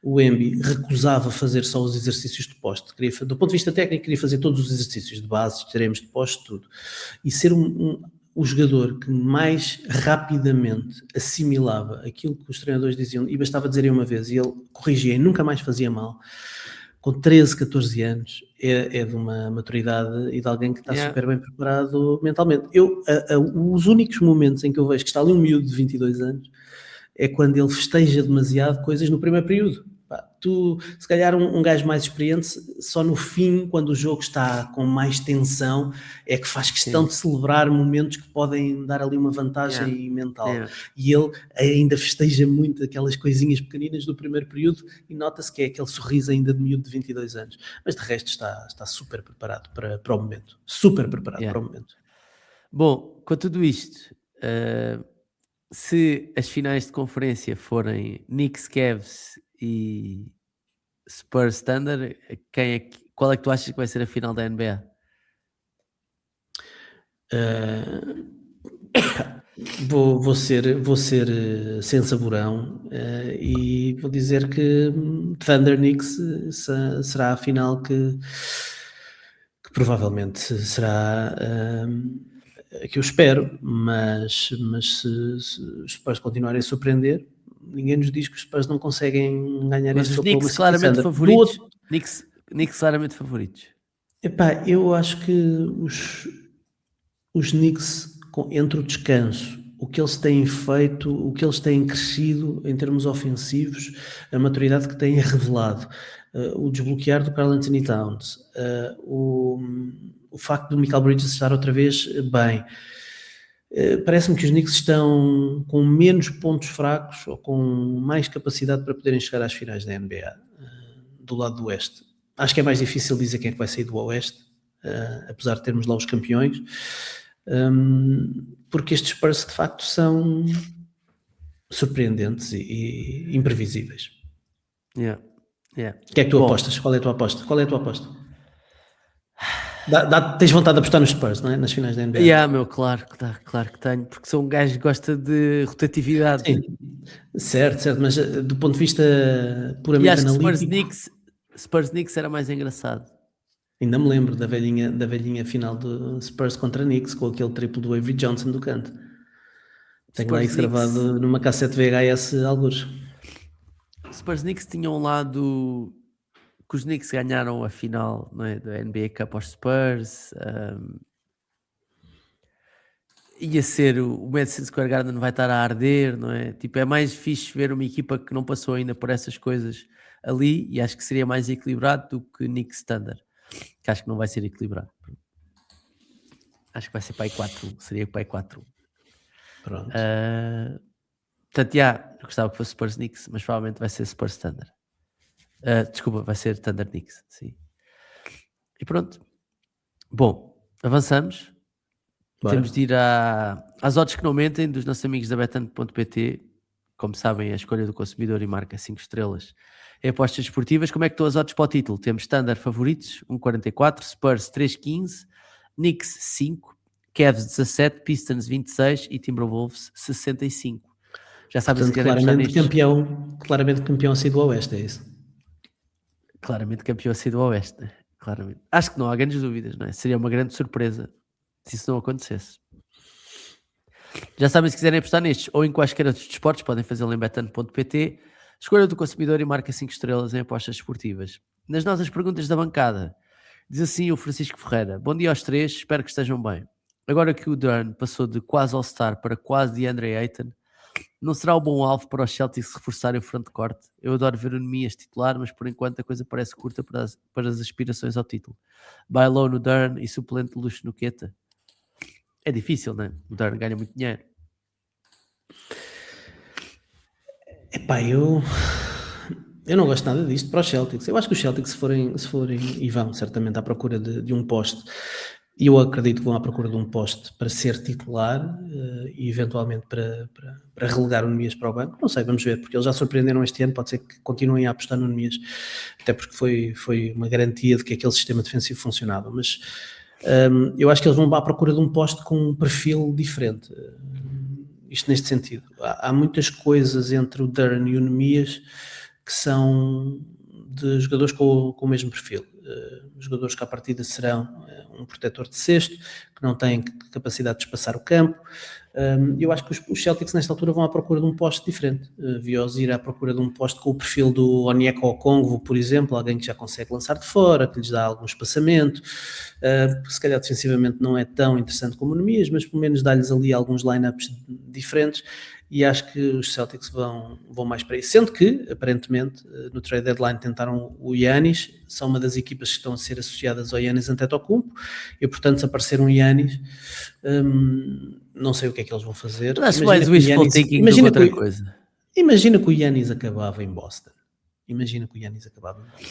o Wemby recusava fazer só os exercícios de poste. Do ponto de vista técnico, queria fazer todos os exercícios de base, extremos, de poste, tudo. E ser o jogador que mais rapidamente assimilava aquilo que os treinadores diziam, e bastava dizerem uma vez, e ele corrigia e nunca mais fazia mal, com 13, 14 anos, é de uma maturidade e de alguém que está Yeah. super bem preparado mentalmente. Os únicos momentos em que eu vejo que está ali um miúdo de 22 anos é quando ele festeja demasiado coisas no primeiro período. Pá, se calhar um gajo mais experiente, só no fim, quando o jogo está com mais tensão, é que faz questão Sim. de celebrar momentos que podem dar ali uma vantagem Yeah. mental. Yeah. E ele ainda festeja muito aquelas coisinhas pequeninas do primeiro período e nota-se que é aquele sorriso ainda de miúdo de 22 anos. Mas de resto está super preparado para o momento. Super preparado Yeah. para o momento. Bom, com tudo isto, se as finais de conferência forem Knicks, Cavs e Spurs Thunder, qual é que tu achas que vai ser a final da NBA? Vou ser sem saborão e vou dizer que Thunder Knicks será a final que provavelmente será a que eu espero, mas se os Spurs continuarem a surpreender, ninguém nos diz que os Spurs não conseguem ganhar Mas este os Oklahoma Knicks City claramente Thunder. favoritos. Knicks claramente favoritos. Epá, eu acho que os Knicks, entre o descanso, o que eles têm feito, o que eles têm crescido em termos ofensivos, a maturidade que têm revelado, o desbloquear do Karl Anthony Towns, o facto do Michael Bridges estar outra vez bem, parece-me que os Knicks estão com menos pontos fracos ou com mais capacidade para poderem chegar às finais da NBA, do lado do Oeste. Acho que é mais difícil dizer quem é que vai sair do Oeste, apesar de termos lá os campeões, porque estes Spurs de facto são surpreendentes e imprevisíveis. Yeah. O que é que tu apostas? Qual é a tua aposta? Tens vontade de apostar nos Spurs, não é? Nas finais da NBA? Meu, claro que tenho, porque sou um gajo que gosta de rotatividade. Sim, certo, mas do ponto de vista E puramente acho que analítico, Spurs Knicks era mais engraçado. ainda me lembro da velhinha final do Spurs contra Knicks, com aquele triplo do Avery Johnson do canto. Tenho lá Spurs isso Knicks, gravado numa cassete VHS algures. Spurs Knicks tinham um lado que os Knicks ganharam a final, não é, da NBA Cup aos Spurs. Ia ser o Madison Square Garden vai estar a arder, não é? Tipo, é mais fixe ver uma equipa que não passou ainda por essas coisas ali e acho que seria mais equilibrado do que Knicks Thunder, que acho que não vai ser equilibrado. Acho que vai ser para aí 4-1, seria para aí 4-1. Pronto. Portanto, eu gostava que fosse Spurs Knicks, mas provavelmente vai ser Spurs Thunder. Desculpa, vai ser Thunder Knicks, sim. E pronto. Bom, avançamos. Bora. Temos de ir às odds que não mentem dos nossos amigos da Betano.pt. Como sabem, a escolha do consumidor e marca 5 estrelas é apostas esportivas. Como é que estão as odds para o título? Temos Thunder favoritos, 1,44, Spurs 3,15, Knicks 5, Cavs 17, Pistons 26 e Timberwolves 65. Já sabem se Portanto, querem apostar nestes. claramente campeão assim do Oeste, é isso? Claramente campeão assim do Oeste, né? Claramente. Acho que não há grandes dúvidas, não é? Seria uma grande surpresa se isso não acontecesse. Já sabem, se quiserem apostar nestes ou em quaisquer outros desportos, podem fazê-lo em betano.pt. Escolha do consumidor e marca 5 estrelas em apostas esportivas. Nas nossas perguntas da bancada, diz assim o Francisco Ferreira: bom dia aos três, espero que estejam bem. Agora que o Durn passou de quase All-Star para quase DeAndre Ayton, não será o bom alvo para os Celtics reforçarem o frontcourt? Eu adoro ver o Nemias titular, mas por enquanto a coisa parece curta para as aspirações ao título. Bailou no Durn e suplente de luxo no Queta. É difícil, não é? O Durn ganha muito dinheiro. Epá, Eu não gosto nada disto para os Celtics. Eu acho que os Celtics, se forem e vão certamente à procura de um poste, e eu acredito que vão à procura de um poste para ser titular e eventualmente para relegar o Nemias para o banco. Não sei, vamos ver, porque eles já surpreenderam este ano, pode ser que continuem a apostar no Nemias, até porque foi uma garantia de que aquele sistema defensivo funcionava. Mas eu acho que eles vão à procura de um poste com um perfil diferente. Isto neste sentido. Há muitas coisas entre o Duren e o Nemias que são de jogadores com o mesmo perfil. Jogadores que à partida serão um protetor de cesto, que não têm capacidade de espaçar o campo. Eu acho que os Celtics nesta altura vão à procura de um poste diferente. Vi-os ir à procura de um poste com o perfil do Onyeka Okongwu, por exemplo, alguém que já consegue lançar de fora, que lhes dá algum espaçamento. Se calhar defensivamente não é tão interessante como o Nemias, mas pelo menos dá-lhes ali alguns lineups diferentes. E acho que os Celtics vão mais para isso. Sendo que, aparentemente, no trade deadline tentaram o Giannis, são uma das equipas que estão a ser associadas ao Giannis Antetokounmpo, e portanto se aparecer um Giannis, não sei o que é que eles vão fazer. Mas acho mais wishful thinking do que outra coisa. Imagina que o Giannis acabava em Boston.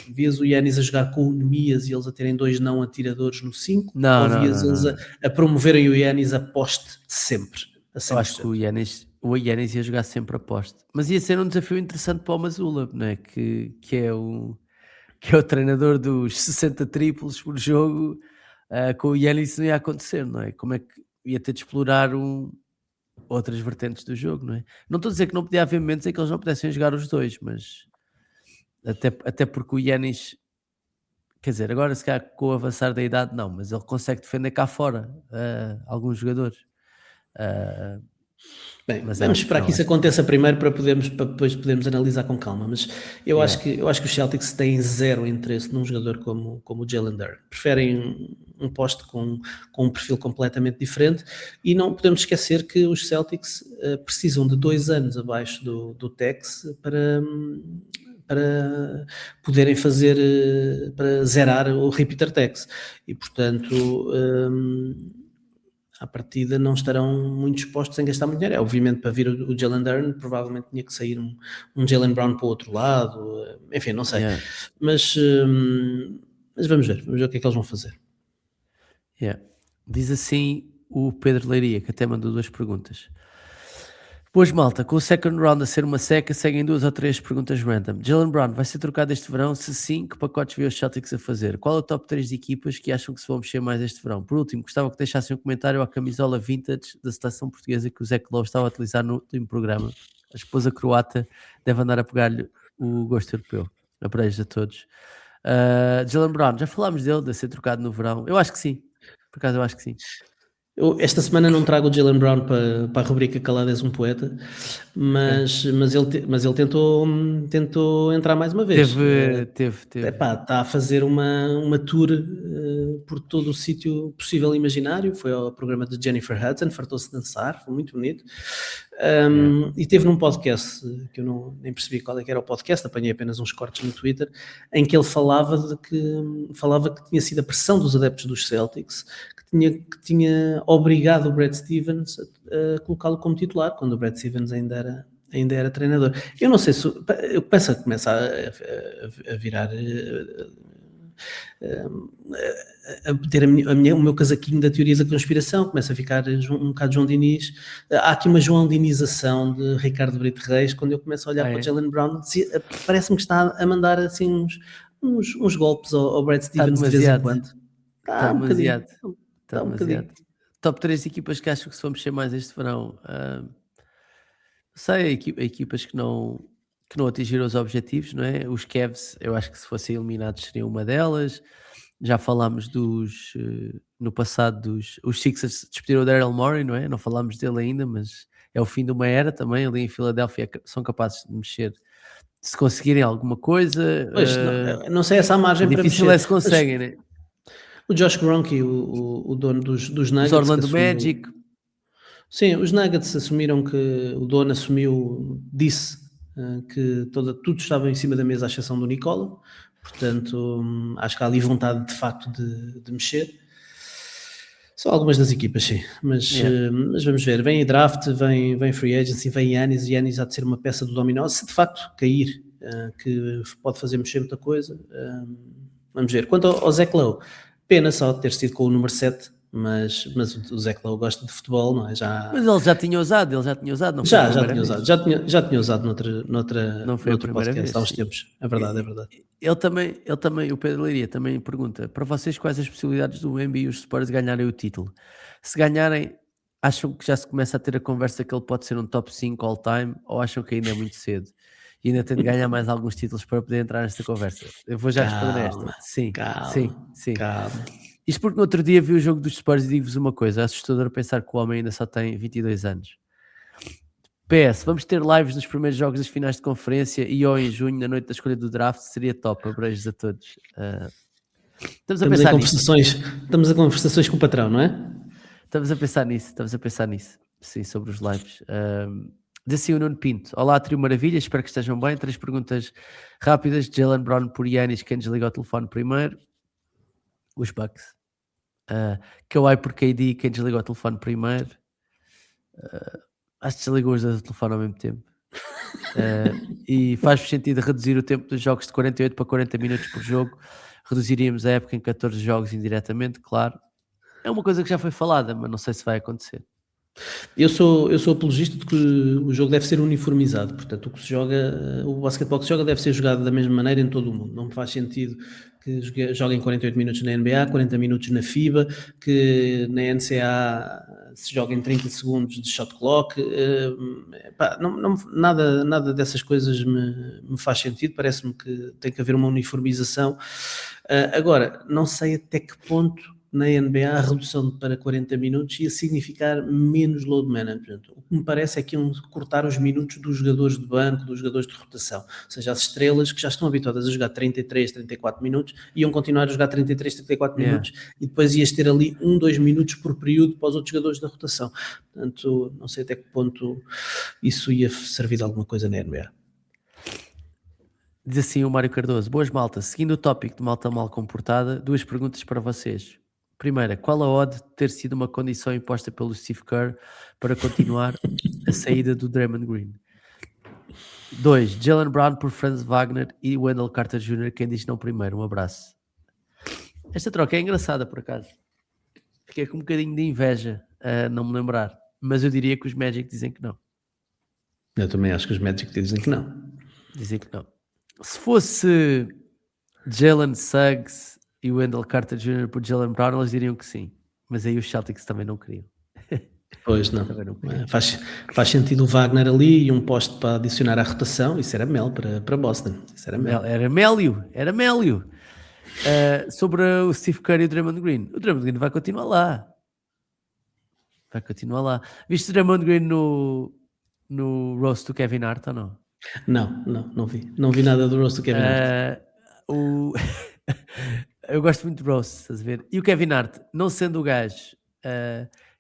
Vias o Giannis a jogar com o Nemias e eles a terem 2 não atiradores no 5? Ou vias eles a promoverem o Giannis a poste de sempre? Eu acho que o Giannis ia jogar sempre a poste. Mas ia ser um desafio interessante para o Mazzulla, não é? Que é o treinador dos 60 triplos por jogo. Com o Giannis não ia acontecer, não é? Como é que ia ter de explorar outras vertentes do jogo, não é? Não estou a dizer que não podia haver momentos em que eles não pudessem jogar os dois, mas até porque o Giannis, quer dizer, agora se calhar com o avançar da idade não, mas ele consegue defender cá fora alguns jogadores. Bem, vamos esperar que isso aconteça primeiro para depois podermos analisar com calma, mas eu acho que os Celtics têm zero interesse num jogador como o Jalen Duren. Preferem um poste com um perfil completamente diferente, e não podemos esquecer que os Celtics precisam de 2 anos abaixo do Tex para poderem fazer, para zerar o repeater tax, e portanto à partida não estarão muito dispostos em gastar muito dinheiro. Obviamente para vir o Jalen Duren provavelmente tinha que sair um Jaylen Brown para o outro lado, enfim, não sei, mas vamos ver o que é que eles vão fazer. Diz assim o Pedro Leiria, que até mandou 2 perguntas. Pois malta, com o second round a ser uma seca, seguem 2 ou 3 perguntas random. Jaylen Brown vai ser trocado este verão? Se sim, que pacotes vê os Celtics a fazer? Qual é o top 3 de equipas que acham que se vão mexer mais este verão? Por último, gostava que deixassem um comentário à camisola vintage da seleção portuguesa que o Zach Lowe estava a utilizar no último programa. A esposa croata deve andar a pegar-lhe o gosto europeu. Abreijos a todos. Jaylen Brown, já falámos dele, de ser trocado no verão? Eu acho que sim. Por acaso eu acho que sim. Esta semana não trago o Jaylen Brown para a rubrica Calado és um Poeta, mas ele tentou entrar mais uma vez. Teve. Está a fazer uma tour por todo o sítio possível e imaginário. Foi ao programa de Jennifer Hudson, fartou-se dançar, foi muito bonito. E teve num podcast, que eu nem percebi qual é que era o podcast, apanhei apenas uns cortes no Twitter, em que ele falava que tinha sido a pressão dos adeptos dos Celtics que tinha obrigado o Brad Stevens a colocá-lo como titular, quando o Brad Stevens ainda era treinador. Eu não sei se... Eu penso que começa a virar... a ter o meu casaquinho da teoria da conspiração, começa a ficar um bocado João Diniz. Há aqui uma João Dinização de Ricardo Brito Reis, quando eu começo a olhar para o Jaylen Brown, parece-me que está a mandar assim uns golpes ao Brad Stevens de vez em quando. Está demasiado. Top 3 equipas que acho que se vão mexer mais este verão. Sei, equipas que não atingiram os objetivos, não é? Os Cavs, eu acho que se fossem eliminados seriam uma delas. Já falámos no passado os Sixers despediram o Daryl Morey, não é? Não falámos dele ainda, mas é o fim de uma era também. Ali em Filadélfia são capazes de mexer se conseguirem alguma coisa. Pois, não sei essa margem para mexer. Difícil é se conseguem, né? O Josh Kroenke, o dono dos Nuggets... Os Orlando Magic. Sim, os Nuggets assumiram que... O dono disse que tudo estava em cima da mesa à exceção do Nicola. Portanto, acho que há ali vontade de facto de mexer. São algumas das equipas, sim. Mas vamos ver. Vem draft, vem free agency, vem Giannis. Giannis há de ser uma peça do dominó. Se de facto cair que pode fazer mexer muita coisa. Vamos ver. Quanto ao Zach Lowe, pena só ter sido com o número 7, mas o Zach Lowe gosta de futebol, não é? Mas ele já tinha usado, não foi a Já primeira tinha vez. usado, já tinha usado Não foi a noutro primeira podcast vez. há uns tempos. É verdade. Ele também, o Pedro Leiria também pergunta, para vocês quais as possibilidades do Embiid e os Spurs ganharem o título? Se ganharem, acham que já se começa a ter a conversa que ele pode ser um top 5 all time ou acham que ainda é muito cedo? E ainda tem de ganhar mais alguns títulos para poder entrar nesta conversa? Eu vou já responder a esta. Sim. Calma. Isto porque no outro dia vi o jogo dos Spurs e digo-vos uma coisa, é assustador pensar que o homem ainda só tem 22 anos. PS, vamos ter lives nos primeiros jogos das finais de conferência e ou em junho, na noite da escolha do draft, seria top. Abreijos a todos. Estamos em conversações com o patrão, não é? Estamos a pensar nisso. Sim, sobre os lives. Diz assim o Nuno Pinto. Olá, trio maravilha, espero que estejam bem. 3 perguntas rápidas. Jalen Brown por Giannis, quem desliga o telefone primeiro? Os Bucks. Kawhi por KD, quem desliga o telefone primeiro? Acho que desligou os dois o telefone ao mesmo tempo. E faz sentido reduzir o tempo dos jogos de 48 para 40 minutos por jogo. Reduziríamos a época em 14 jogos indiretamente, claro. É uma coisa que já foi falada, mas não sei se vai acontecer. Eu sou apologista de que o jogo deve ser uniformizado, portanto o basquetebol que se joga deve ser jogado da mesma maneira em todo o mundo. Não me faz sentido que joguem 48 minutos na NBA, 40 minutos na FIBA, que na NCAA se joguem 30 segundos de shot clock. Nada dessas coisas me faz sentido, parece-me que tem que haver uma uniformização. Agora, não sei até que ponto na NBA a redução para 40 minutos ia significar menos load management. O que me parece é que iam cortar os minutos dos jogadores de banco, dos jogadores de rotação. Ou seja, as estrelas que já estão habituadas a jogar 33, 34 minutos, iam continuar a jogar 33, 34 minutos e depois ias ter ali 2 minutos por período para os outros jogadores da rotação. Portanto, não sei até que ponto isso ia servir de alguma coisa na NBA. Diz assim o Mário Cardoso. Boas, malta. Seguindo o tópico de malta mal comportada, 2 perguntas para vocês. Primeira, qual a odd de ter sido uma condição imposta pelo Steve Kerr para continuar a saída do Draymond Green? 2, Jalen Brown por Franz Wagner e Wendell Carter Jr., quem diz não primeiro. Um abraço. Esta troca é engraçada, por acaso. Fiquei com um bocadinho de inveja a não me lembrar, mas eu diria que os Magic dizem que não. Eu também acho que os Magic dizem que não. Dizem que não. Se fosse Jalen Suggs e o Wendell Carter Jr. por Jalen Brown, eles diriam que sim. Mas aí os Celtics também não queriam. Pois não. Faz sentido o Wagner ali e um poste para adicionar à rotação. Isso era mel para Boston. Isso era mel. Era Mélio. Sobre o Steve Kerr e o Draymond Green. O Draymond Green vai continuar lá. Viste o Draymond Green no roast do Kevin Hart ou não? Não vi. Não vi nada do roast do Kevin Hart. Eu gosto muito de roast, estás a ver? E o Kevin Hart, não sendo o gajo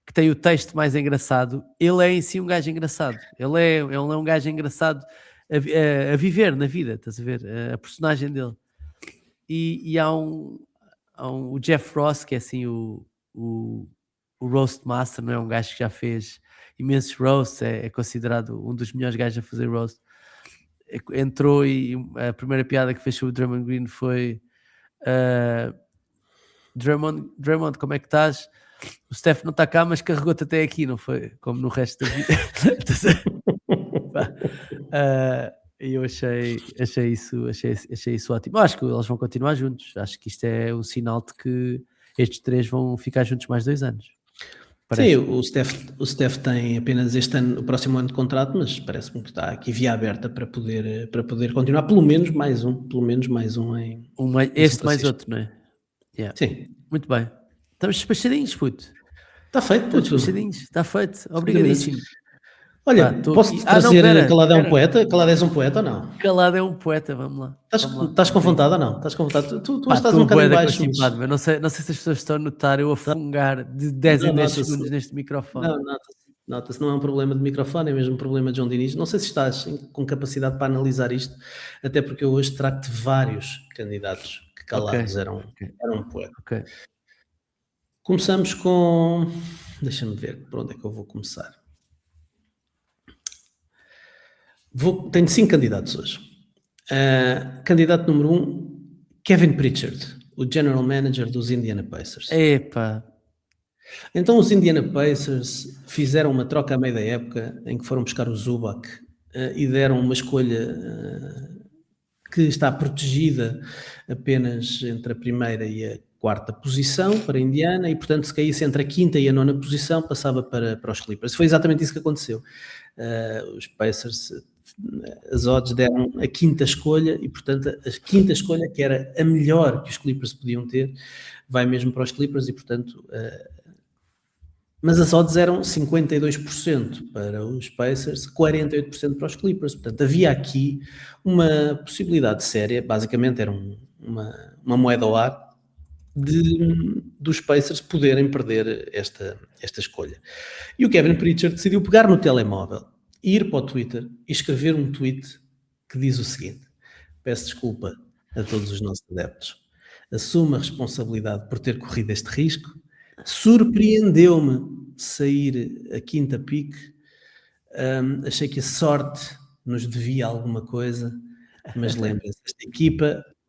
que tem o texto mais engraçado, ele é em si um gajo engraçado. Ele é um gajo engraçado a viver na vida, estás a ver? A personagem dele. E há o Jeff Ross, que é assim o roast master, não é? Um gajo que já fez imensos roasts, é considerado um dos melhores gajos a fazer roast. Entrou e a primeira piada que fez sobre o Draymond Green foi Draymond, como é que estás? O Steph não está cá, mas carregou-te até aqui, não foi? Como no resto da vida. E eu achei isso ótimo. Acho que eles vão continuar juntos. Acho que isto é um sinal de que estes 3 vão ficar juntos mais 2 anos. Parece. Sim, o Steph tem apenas este ano, o próximo ano de contrato, mas parece-me que está aqui via aberta para poder continuar pelo menos mais um em este mais outro, não é? Sim. Muito bem. Estamos despachadinhos, puto. Está feito, puto. Está feito. Obrigadíssimo. Olha, posso-te trazer Calado é um poeta? Calado és um poeta ou não? Calado é um poeta, vamos lá. Estás com vontade ou não? Estás com vontade? Tu estás um bocadinho baixo. Mas não sei se as pessoas estão a notar eu a fungar de 10 em 10 segundos neste microfone. Não, nota-se, não é um problema de microfone, é mesmo um problema de João Diniz. Não sei se estás com capacidade para analisar isto, até porque eu hoje trago-te vários candidatos que calados eram um poeta. Okay. Começamos com... Deixa-me ver por onde é que eu vou começar. Tenho 5 candidatos hoje. Candidato número 1, Kevin Pritchard, o General Manager dos Indiana Pacers. Epá, Então os Indiana Pacers fizeram uma troca à meio da época em que foram buscar o Zubac e deram uma escolha que está protegida apenas entre a primeira e a quarta posição para a Indiana e, portanto, se caísse entre a quinta e a nona posição, passava para os Clippers. Foi exatamente isso que aconteceu. Os Pacers, as odds deram a quinta escolha e, portanto, a quinta escolha, que era a melhor que os Clippers podiam ter, vai mesmo para os Clippers e, portanto... mas as odds eram 52% para os Pacers, 48% para os Clippers. Portanto, havia aqui uma possibilidade séria, basicamente era uma moeda ao ar, dos Pacers poderem perder esta escolha. E o Kevin Pritchard decidiu pegar no telemóvel, ir para o Twitter e escrever um tweet que diz o seguinte: peço desculpa a todos os nossos adeptos, assumo a responsabilidade por ter corrido este risco, surpreendeu-me sair a quinta pick, achei que a sorte nos devia alguma coisa, mas lembrem-se,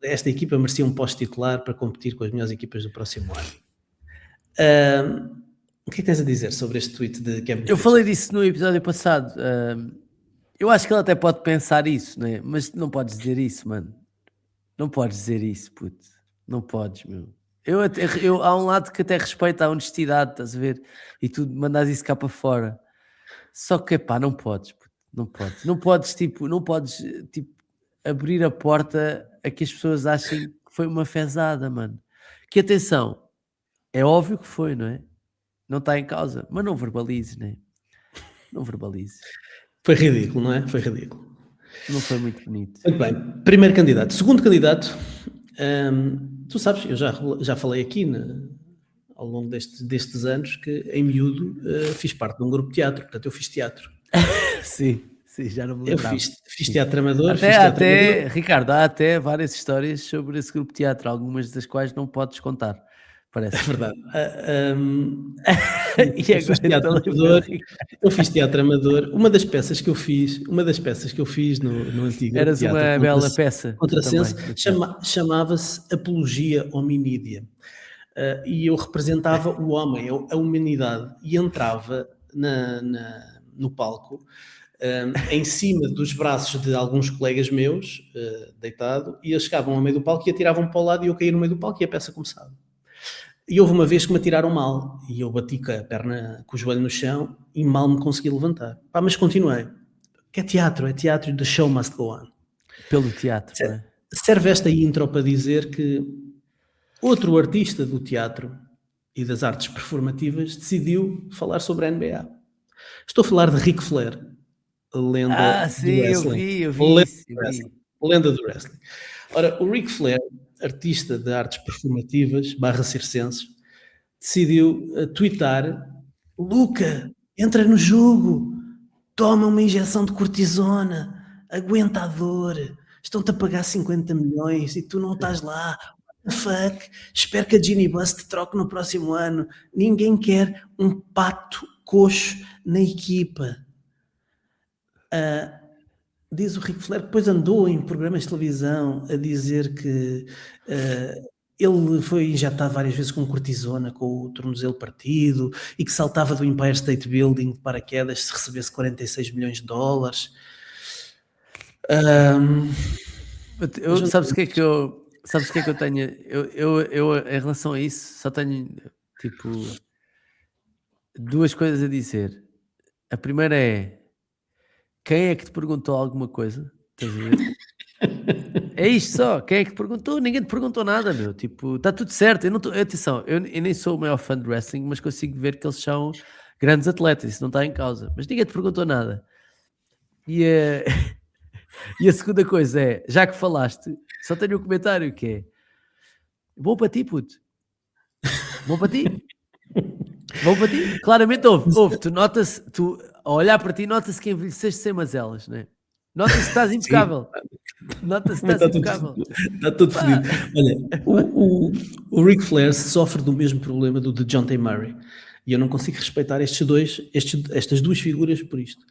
esta equipa merecia um posto titular para competir com as melhores equipas do próximo ano. O que é que tens a dizer sobre este tweet de Kevin Pritchard? eu falei disso no episódio passado. Eu acho que ele até pode pensar isso, né? Mas não podes dizer isso, mano. Não podes dizer isso, puto. Não podes, meu. Há um lado que até respeita a honestidade, estás a ver? E tu mandas isso cá para fora. Só que, pá, não podes, puto. Não podes. Não podes, abrir a porta a que as pessoas achem que foi uma fezada, mano. Que atenção, é óbvio que foi, não é? Não está em causa, mas não verbalizes, né? Não verbalizes. Foi ridículo, não é? Foi ridículo. Não foi muito bonito. Muito bem. Primeiro candidato. Segundo candidato, tu sabes, eu já falei aqui ao longo destes anos que em miúdo fiz parte de um grupo de teatro, portanto eu fiz teatro. Sim, já não me Eu lembrava. fiz teatro amador. Ricardo, há até várias histórias sobre esse grupo de teatro, algumas das quais não podes contar, parece. É verdade. E agora eu fiz teatro amador. Uma das peças que eu fiz no antigo eras teatro, uma bela peça. Contrassenso, chamava-se Apologia Hominídea. E eu representava o homem, a humanidade, e entrava no palco em cima dos braços de alguns colegas meus, deitado, e eles chegavam ao meio do palco e atiravam para o lado e eu caía no meio do palco e a peça começava. E houve uma vez que me atiraram mal e eu bati com a perna, com o joelho no chão e mal me consegui levantar. Mas continuei. Que é teatro, the show must go on. Pelo teatro. Serve esta intro para dizer que outro artista do teatro e das artes performativas decidiu falar sobre a NBA. Estou a falar de Ric Flair, a lenda do wrestling. Eu vi isso. Lenda do wrestling. Ora, o Ric Flair, artista de artes performativas, /circenses, decidiu tweetar: Luca, entra no jogo, toma uma injeção de cortisona, aguenta a dor, estão-te a pagar 50 milhões e tu não estás lá. What the fuck? Espero que a Ginny Bus te troque no próximo ano. Ninguém quer um pato coxo na equipa. Diz o Ric Flair que depois andou em programas de televisão a dizer que ele foi injetado várias vezes com cortisona, com o tornozelo partido, e que saltava do Empire State Building de paraquedas se recebesse 46 milhões de dólares. Sabes o que é que eu tenho? Eu, em relação a isso, só tenho, duas coisas a dizer. A primeira é: quem é que te perguntou alguma coisa? Estás a ver? É isto só. Quem é que te perguntou? Ninguém te perguntou nada, meu. Está tudo certo. Atenção, eu nem sou o maior fã de wrestling, mas consigo ver que eles são grandes atletas. Isso não está em causa. Mas ninguém te perguntou nada. E a segunda coisa é, já que falaste, só tenho um comentário que é: bom para ti, puto. Bom para ti. Bom para ti. Claramente houve. Tu a olhar para ti, nota-se que envelheceste sem mazelas, não é? Nota-se que estás impecável. Nota-se que estás impecável. Está tudo fodido. Olha, o Ric Flair sofre do mesmo problema do de John T. Murray. E eu não consigo respeitar estas duas figuras por isto.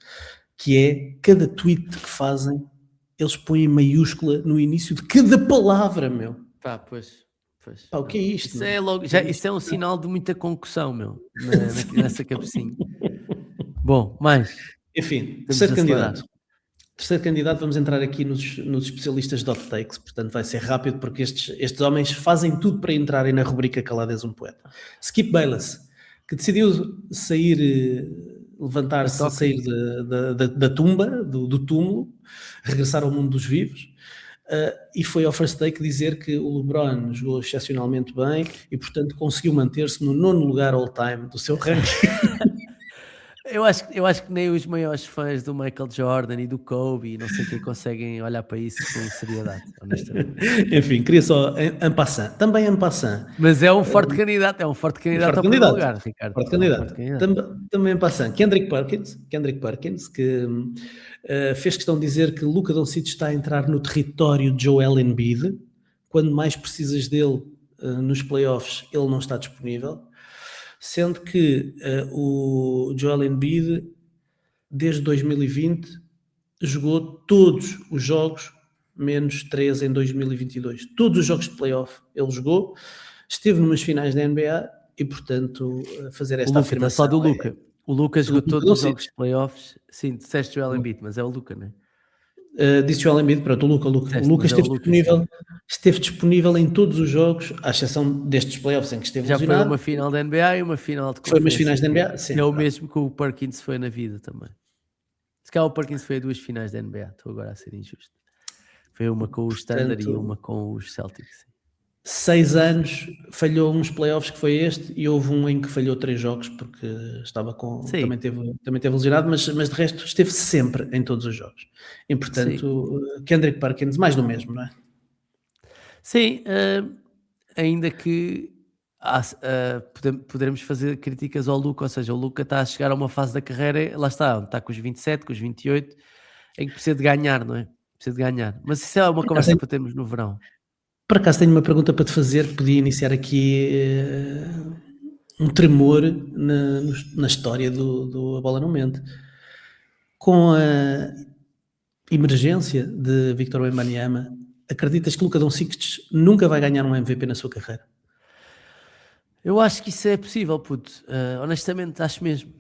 Que é, cada tweet que fazem, eles põem maiúscula no início de cada palavra, meu. Pá, pois. Pá, o que é isto? Isso é, logo, isso é um sinal de muita concussão, meu, nessa cabecinha. Bom, mais. Enfim, terceiro candidato. Terceiro candidato, vamos entrar aqui nos especialistas de hot takes, portanto vai ser rápido porque estes homens fazem tudo para entrarem na rubrica Calado és um poeta. Skip Bayless, que decidiu levantar-se, sair da tumba, do túmulo, regressar ao mundo dos vivos, e foi ao first take dizer que o LeBron jogou excepcionalmente bem e, portanto, conseguiu manter-se no 9º lugar all-time do seu ranking. Eu acho que nem os maiores fãs do Michael Jordan e do Kobe, não sei quem, conseguem olhar para isso com seriedade, honestamente. Enfim, queria só en passant, também en passant. Mas é um forte candidato, ao primeiro lugar, Ricardo. Forte candidato. Também en passant, Kendrick Perkins, que fez questão de dizer que Luka Doncic está a entrar no território de Joel Embiid, quando mais precisas dele nos playoffs, ele não está disponível. Sendo que o Joel Embiid, desde 2020, jogou todos os jogos, menos 3 em 2022. Todos os jogos de playoff ele jogou, esteve numas finais da NBA e, portanto, fazer esta afirmação... Só do Luka. O Luka jogou todos os jogos de playoffs. Sim, disseste Joel Embiid, mas é o Luka, não é? Disse Joel Embiid, pronto, o Luka esteve disponível em todos os jogos, à exceção destes playoffs em que esteve lesionado. Já foi uma final da NBA e uma final de conferência. Foi umas finais da NBA, sim. É o mesmo que o Perkins foi na vida também. Se calhar o Perkins foi a 2 finais da NBA, estou agora a ser injusto. Foi uma com os Thunder e uma com os Celtics. 6 anos, falhou uns playoffs que foi este, e houve um em que falhou 3 jogos porque estava com... Também teve lesionado, mas de resto esteve sempre em todos os jogos. E portanto, Kendrick Perkins, mais do mesmo, não é? Sim, ainda que poderemos fazer críticas ao Luka, ou seja, o Luka está a chegar a uma fase da carreira, lá está com os 27, com os 28, em que precisa de ganhar, não é? Precisa de ganhar. Mas isso é uma conversa para termos no verão. Por acaso tenho uma pergunta para te fazer que podia iniciar aqui um tremor na história do A Bola Não Mente. Com a emergência de Victor Wembanyama, acreditas que Luka Doncic nunca vai ganhar um MVP na sua carreira? Eu acho que isso é possível, puto. Honestamente, acho mesmo.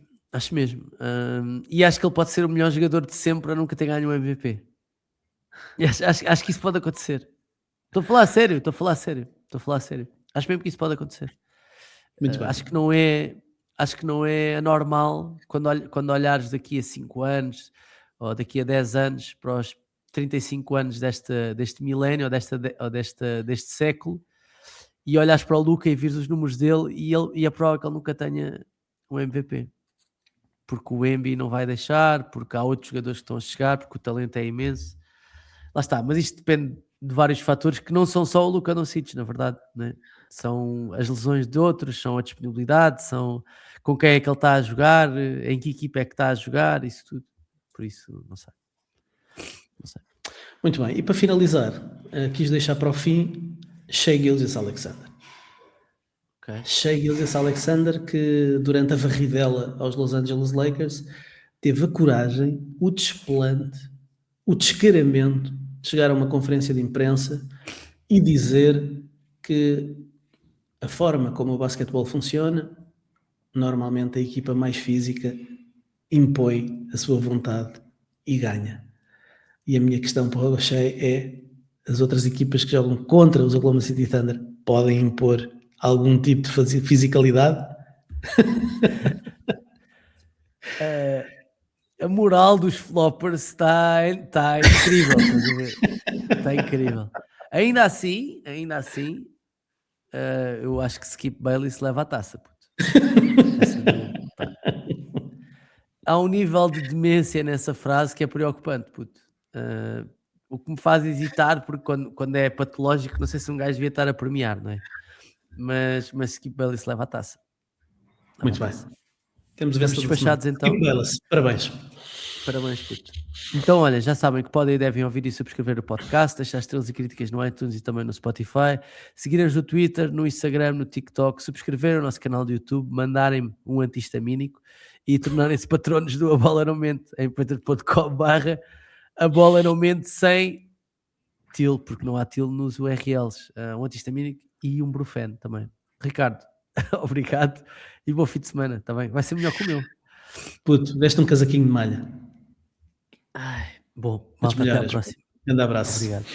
E acho que ele pode ser o melhor jogador de sempre a nunca ter ganho um MVP. E acho que isso pode acontecer. Estou a falar a sério. Acho mesmo que isso pode acontecer. Muito bem. Acho que não é normal quando olhares daqui a 5 anos ou daqui a 10 anos para os 35 anos deste milénio ou deste século e olhares para o Luka e vires os números dele e a prova que ele nunca tenha um MVP. Porque o Embi não vai deixar, porque há outros jogadores que estão a chegar, porque o talento é imenso. Lá está, mas isto depende de vários fatores que não são só o Luka Doncic, na verdade, né? São as lesões de outros, são a disponibilidade, são com quem é que ele está a jogar, em que equipa é que está a jogar, isso tudo. Por isso, não sei. Muito bem, e para finalizar, quis deixar para o fim Shai Gilgeous-Alexander. Okay. Shai Gilgeous-Alexander, que durante a varridela aos Los Angeles Lakers teve a coragem, o desplante, o descaramento de chegar a uma conferência de imprensa e dizer que a forma como o basquetebol funciona, normalmente a equipa mais física impõe a sua vontade e ganha. E a minha questão para o Shai é: as outras equipas que jogam contra os Oklahoma City Thunder podem impor algum tipo de fisicalidade? A moral dos floppers está incrível. Está incrível. Ainda assim, eu acho que Skip Bayless leva a taça. Puto. Há um nível de demência nessa frase que é preocupante, puto. O que me faz hesitar, porque quando é patológico, não sei se um gajo devia estar a premiar, não é? Mas Skip Bayless leva a taça. Muito bem. Temos despachados então. Skip Bayless, parabéns. Parabéns, puto. Então, olha, já sabem que podem e devem ouvir e subscrever o podcast, deixar estrelas e críticas no iTunes e também no Spotify, seguirem-nos no Twitter, no Instagram, no TikTok, subscrever o nosso canal do YouTube, mandarem-me um antihistamínico e tornarem-se patronos do A Bola Não Mente em patreon.com/ A bola não mente sem til, porque não há til nos URLs. Um antihistamínico e um Brufen também. Ricardo, obrigado e bom fim de semana, está bem? Vai ser melhor que o meu. Puto, veste um casaquinho de malha. Ai, bom, As malta, até à melhoras. próxima. Grande abraço. Obrigado.